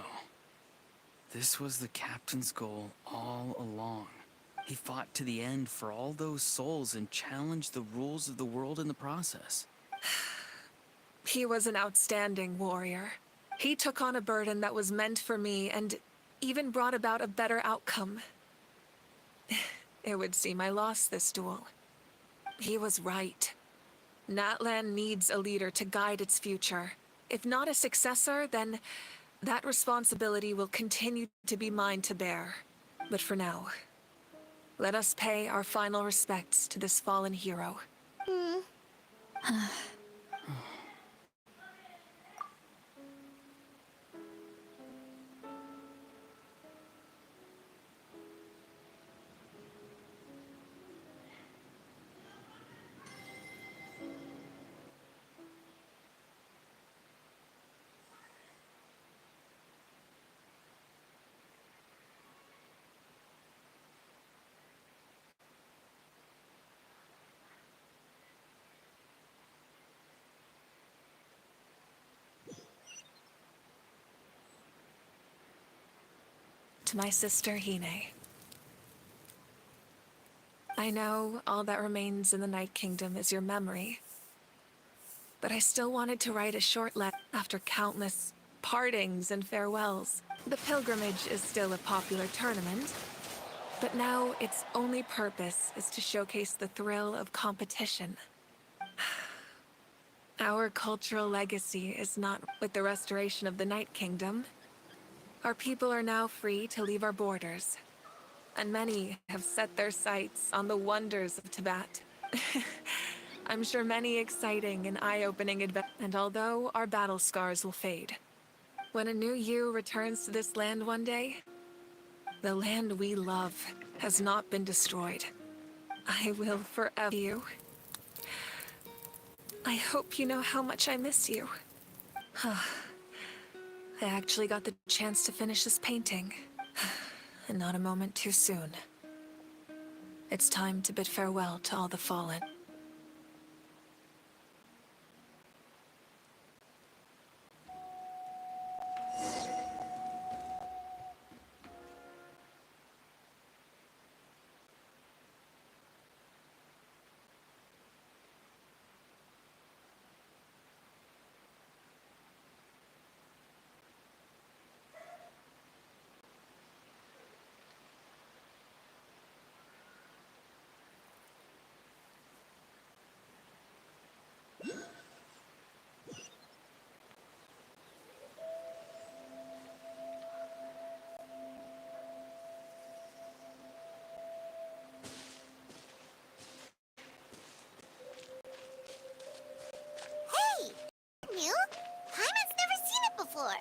this was the captain's goal all along. He fought to the end for all those souls and challenged the rules of the world in the process. He was an outstanding warrior. He took on a burden that was meant for me and even brought about a better outcome. It would seem I lost this duel. He was right. Natlan needs a leader to guide its future. If not a successor, then that responsibility will continue to be mine to bear. But for now, let us pay our final respects to this fallen hero. to my sister Hine. I know all that remains in the Night Kingdom is your memory, but I still wanted to write a short letter after countless partings and farewells. The pilgrimage is still a popular tournament, but now its only purpose is to showcase the thrill of competition. Our cultural legacy is not with the restoration of the Night Kingdom. Our people are now free to leave our borders, and many have set their sights on the wonders of Tibet. I'm sure many exciting and eye-opening adventures. And although our battle scars will fade, when a new you returns to this land one day, the land we love has not been destroyed. I will forever you. I hope you know how much I miss you. I actually got the chance to finish this painting, and not a moment too soon. It's time to bid farewell to all the fallen. Hey! New? Paimon's never seen it before.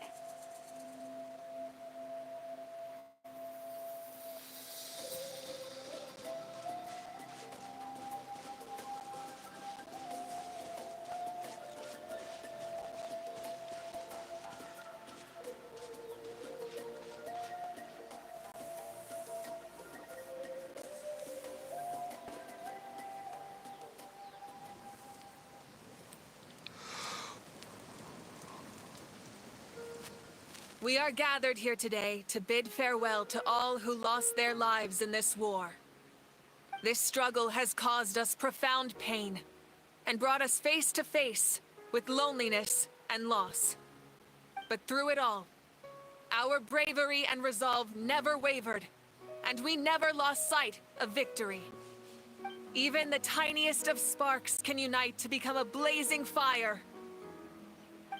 We are gathered here today to bid farewell to all who lost their lives in this war. This struggle has caused us profound pain and brought us face to face with loneliness and loss. But through it all, our bravery and resolve never wavered, and we never lost sight of victory. Even the tiniest of sparks can unite to become a blazing fire.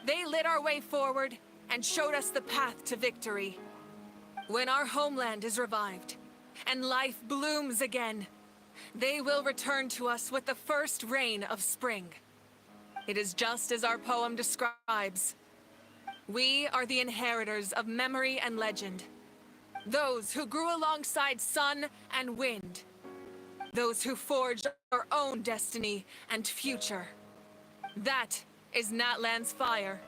They lit our way forward and showed us the path to victory. When our homeland is revived and life blooms again, they will return to us with the first rain of spring. It is just as our poem describes. We are the inheritors of memory and legend. Those who grew alongside sun and wind. Those who forged our own destiny and future. That is Natlan's fire,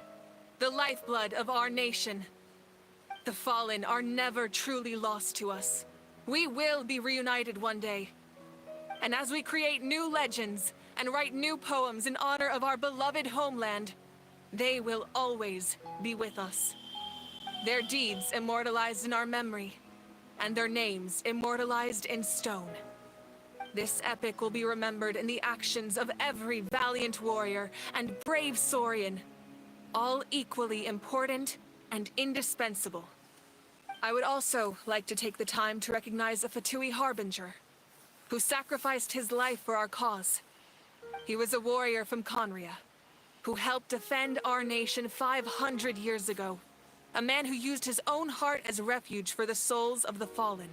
the lifeblood of our nation. The fallen are never truly lost to us. We will be reunited one day. And as we create new legends and write new poems in honor of our beloved homeland, they will always be with us. Their deeds immortalized in our memory, and their names immortalized in stone. This epic will be remembered in the actions of every valiant warrior and brave Saurian, all equally important and indispensable. I would also like to take the time to recognize a Fatui Harbinger, who sacrificed his life for our cause. He was a warrior from Conria, who helped defend our nation 500 years ago. A man who used his own heart as refuge for the souls of the fallen.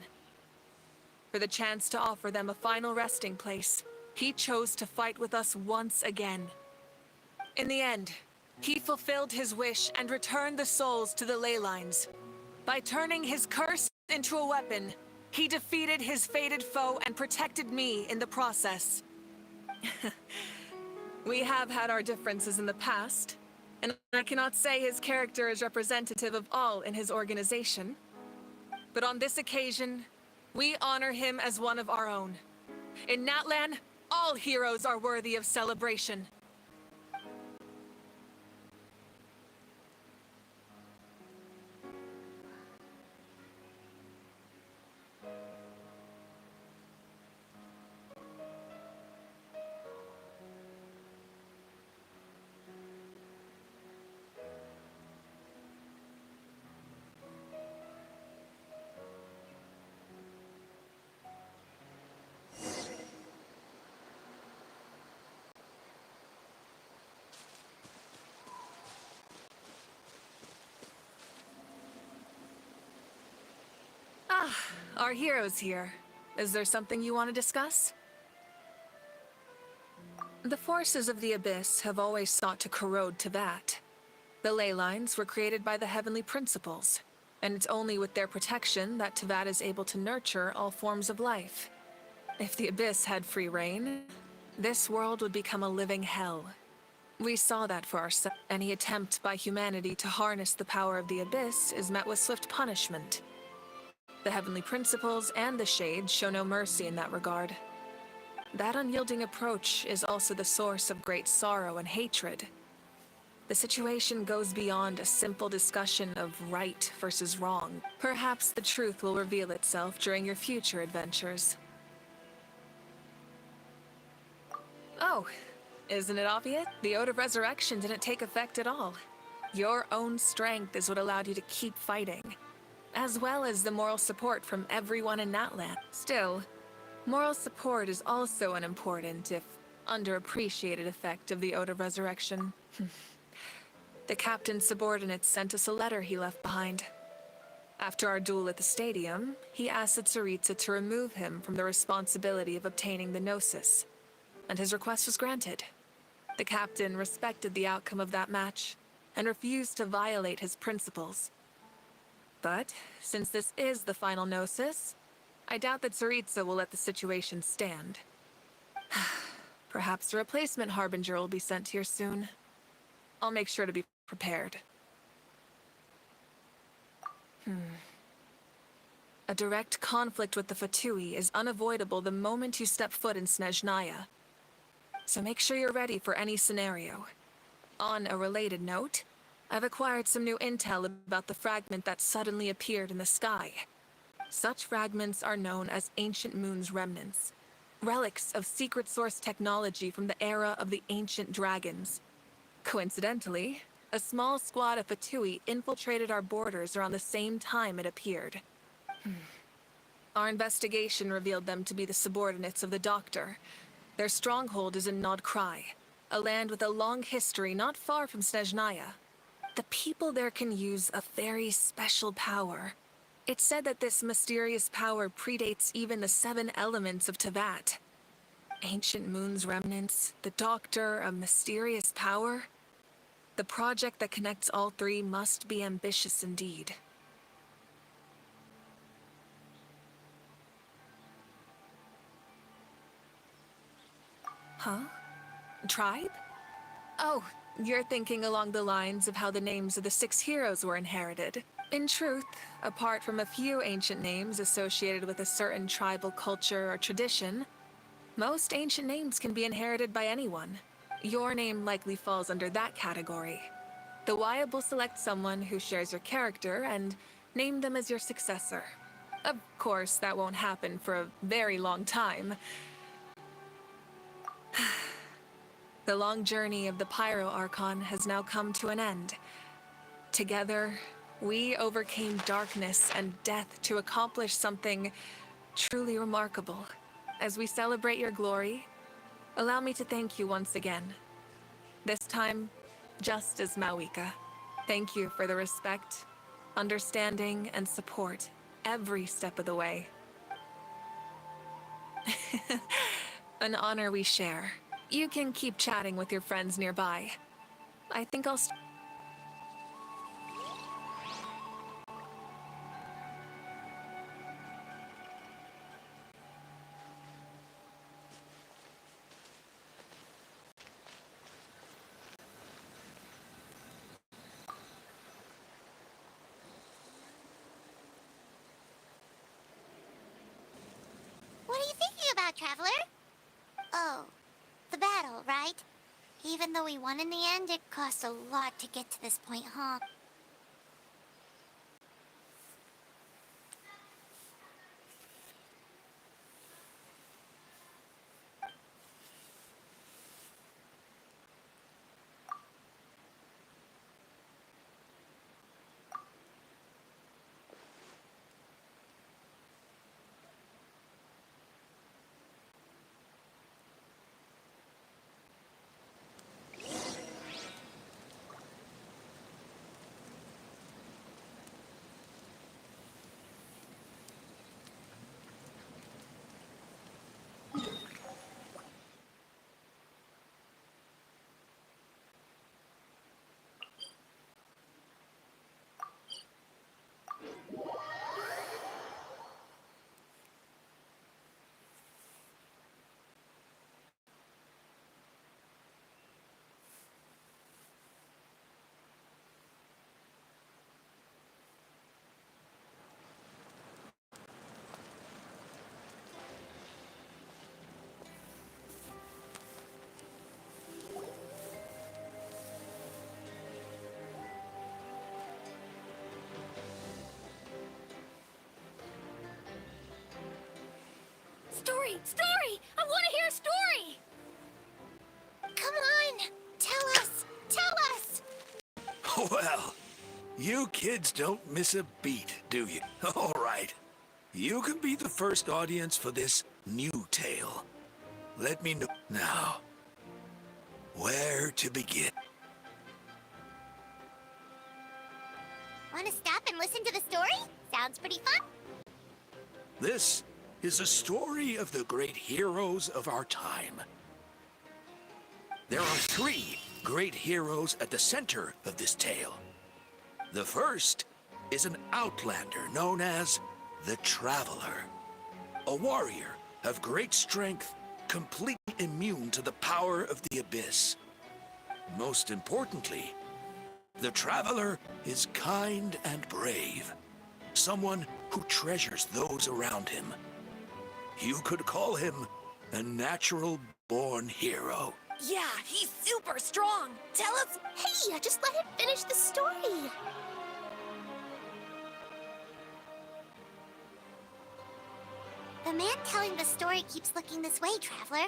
For the chance to offer them a final resting place, he chose to fight with us once again. In the end, he fulfilled his wish and returned the souls to the ley lines. By turning his curse into a weapon, he defeated his fated foe and protected me in the process. We have had our differences in the past, and I cannot say his character is representative of all in his organization. But on this occasion, we honor him as one of our own. In Natlan, all heroes are worthy of celebration. our hero's here. Is there something you want to discuss? The forces of the Abyss have always sought to corrode Teyvat. The ley lines were created by the Heavenly Principles, and it's only with their protection that Teyvat is able to nurture all forms of life. If the Abyss had free reign, this world would become a living hell. We saw that for ourselves. Any attempt by humanity to harness the power of the Abyss is met with swift punishment. The Heavenly Principles and the Shades show no mercy in that regard. That unyielding approach is also the source of great sorrow and hatred. The situation goes beyond a simple discussion of right versus wrong. Perhaps the truth will reveal itself during your future adventures. Oh, isn't it obvious? The Ode of Resurrection didn't take effect at all. Your own strength is what allowed you to keep fighting, as well as the moral support from everyone in Natlan. Still, moral support is also an important, if underappreciated, effect of the Ode of Resurrection. The captain's subordinates sent us a letter he left behind. After our duel at the stadium, he asked the Tsaritsa to remove him from the responsibility of obtaining the Gnosis, and his request was granted. The captain respected the outcome of that match, and refused to violate his principles. But, since this is the final Gnosis, I doubt that Tsaritsa will let the situation stand. Perhaps a replacement Harbinger will be sent here soon. I'll make sure to be prepared. A direct conflict with the Fatui is unavoidable the moment you step foot in Snezhnaya. So make sure you're ready for any scenario. On a related note, I've acquired some new intel about the fragment that suddenly appeared in the sky. Such fragments are known as Ancient Moon's remnants, relics of secret source technology from the era of the Ancient Dragons. Coincidentally, a small squad of Fatui infiltrated our borders around the same time it appeared. Our investigation revealed them to be the subordinates of the Doctor. Their stronghold is in Nod Krai, a land with a long history not far from Snezhnaya. The people there can use a very special power. It's said that this mysterious power predates even the 7 elements of Teyvat. Ancient Moon's remnants, the Doctor, a mysterious power. The project that connects all 3 must be ambitious indeed. Huh? Tribe? Oh, you're thinking along the lines of how the names of the 6 heroes were inherited. In truth, apart from a few ancient names associated with a certain tribal culture or tradition, most ancient names can be inherited by anyone. Your name likely falls under that category. The Wyab will select someone who shares your character and name them as your successor. Of course, that won't happen for a very long time. The long journey of the Pyro Archon has now come to an end. Together, we overcame darkness and death to accomplish something truly remarkable. As we celebrate your glory, allow me to thank you once again. This time, just as Mawika. Thank you for the respect, understanding, and support every step of the way. An honor we share. You can keep chatting with your friends nearby. I think I'll What are you thinking about, Traveler? Oh, the battle, right? Even though we won in the end, it cost a lot to get to this point, huh? Story! Story! I want to hear a story! Come on! Tell us! Tell us! Well, you kids don't miss a beat, do you? All right. You can be the first audience for this new tale. Let me know now where to begin. Want to stop and listen to the story? Sounds pretty fun. This is a story of the great heroes of our time. There are 3 great heroes at the center of this tale. The first is an outlander known as the Traveler, a warrior of great strength, completely immune to the power of the Abyss. Most importantly, the Traveler is kind and brave, someone who treasures those around him. You could call him a natural-born hero. Yeah, he's super strong. Tell us. Hey, just let him finish the story. The man telling the story keeps looking this way, Traveler.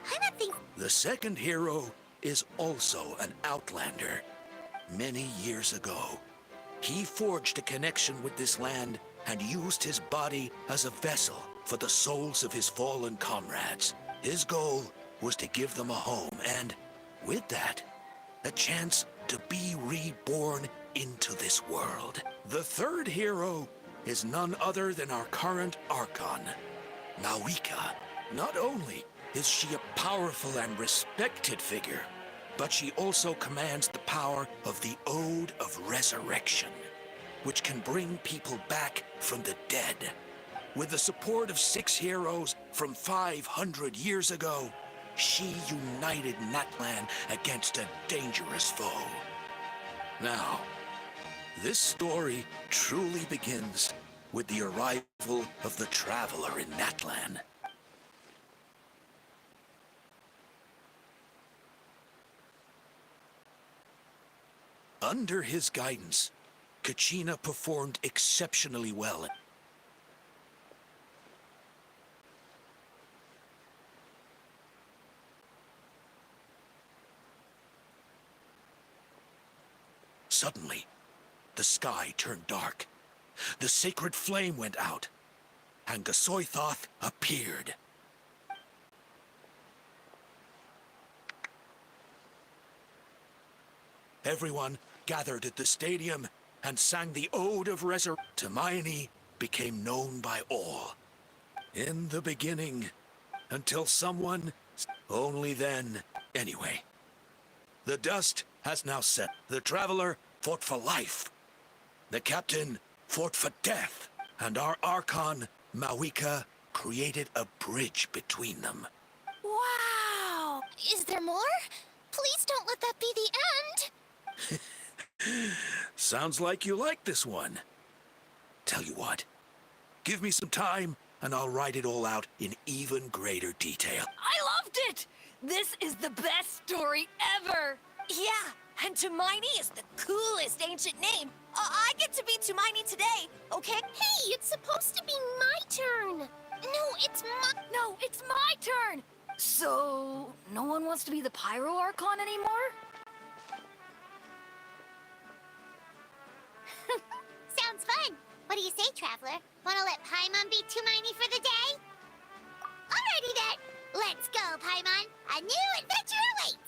I'm not thinking. The second hero is also an outlander. Many years ago, he forged a connection with this land and used his body as a vessel for the souls of his fallen comrades. His goal was to give them a home and, with that, a chance to be reborn into this world. The third hero is none other than our current Archon, Mawika. Not only is she a powerful and respected figure, but she also commands the power of the Ode of Resurrection, which can bring people back from the dead. With the support of 6 heroes from 500 years ago, she united Natlan against a dangerous foe. Now, this story truly begins with the arrival of the Traveler in Natlan. Under his guidance, Kachina performed exceptionally well. Suddenly, the sky turned dark. The sacred flame went out, and Gasoithoth appeared. Everyone gathered at the stadium and sang the Ode of Resurrection. Hermione became known by all. In the beginning, until someone... Only then, anyway. The dust has now set. The Traveler fought for life. The Captain fought for death. And our Archon, Mawika, created a bridge between them. Wow! Is there more? Please don't let that be the end! Sounds like you like this one. Tell you what, give me some time and I'll write it all out in even greater detail. I loved it! This is the best story ever! Yeah, and Hermione is the coolest ancient name. I get to be Hermione today, okay? Hey, it's supposed to be my turn! No, it's my turn! So, no one wants to be the Pyro Archon anymore? Sounds fun. What do you say, Traveler? Want to let Paimon be Hermione for the day? Alrighty then. Let's go, Paimon. A new adventure awaits.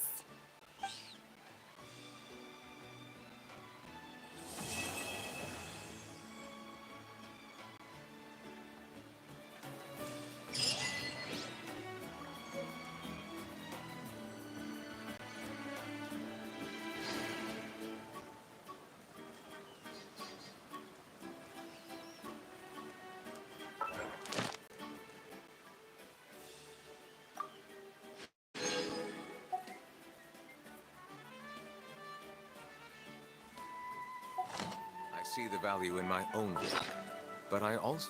I see the value in my own work, but I also...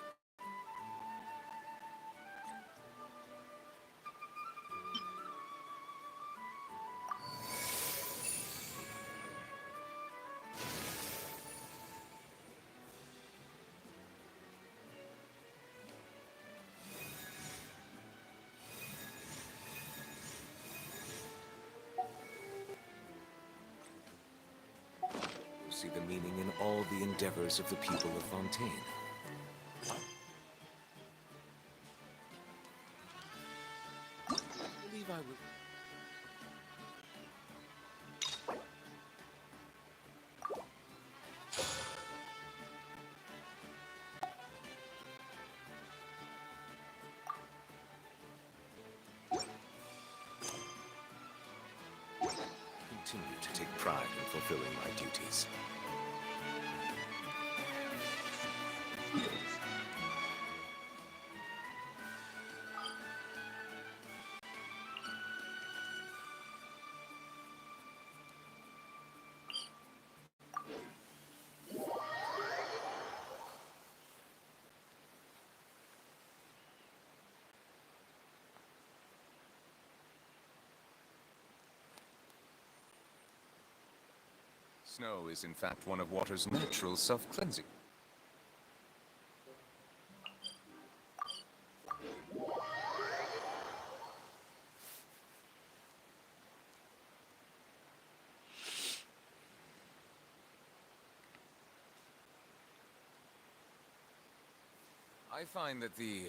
see the meaning in all the endeavors of the people of Fontaine. I believe I would... continue to take pride in fulfilling my duties. Snow is in fact one of water's natural self-cleansing. I find that the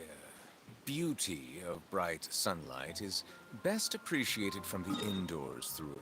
beauty of bright sunlight is best appreciated from the indoors through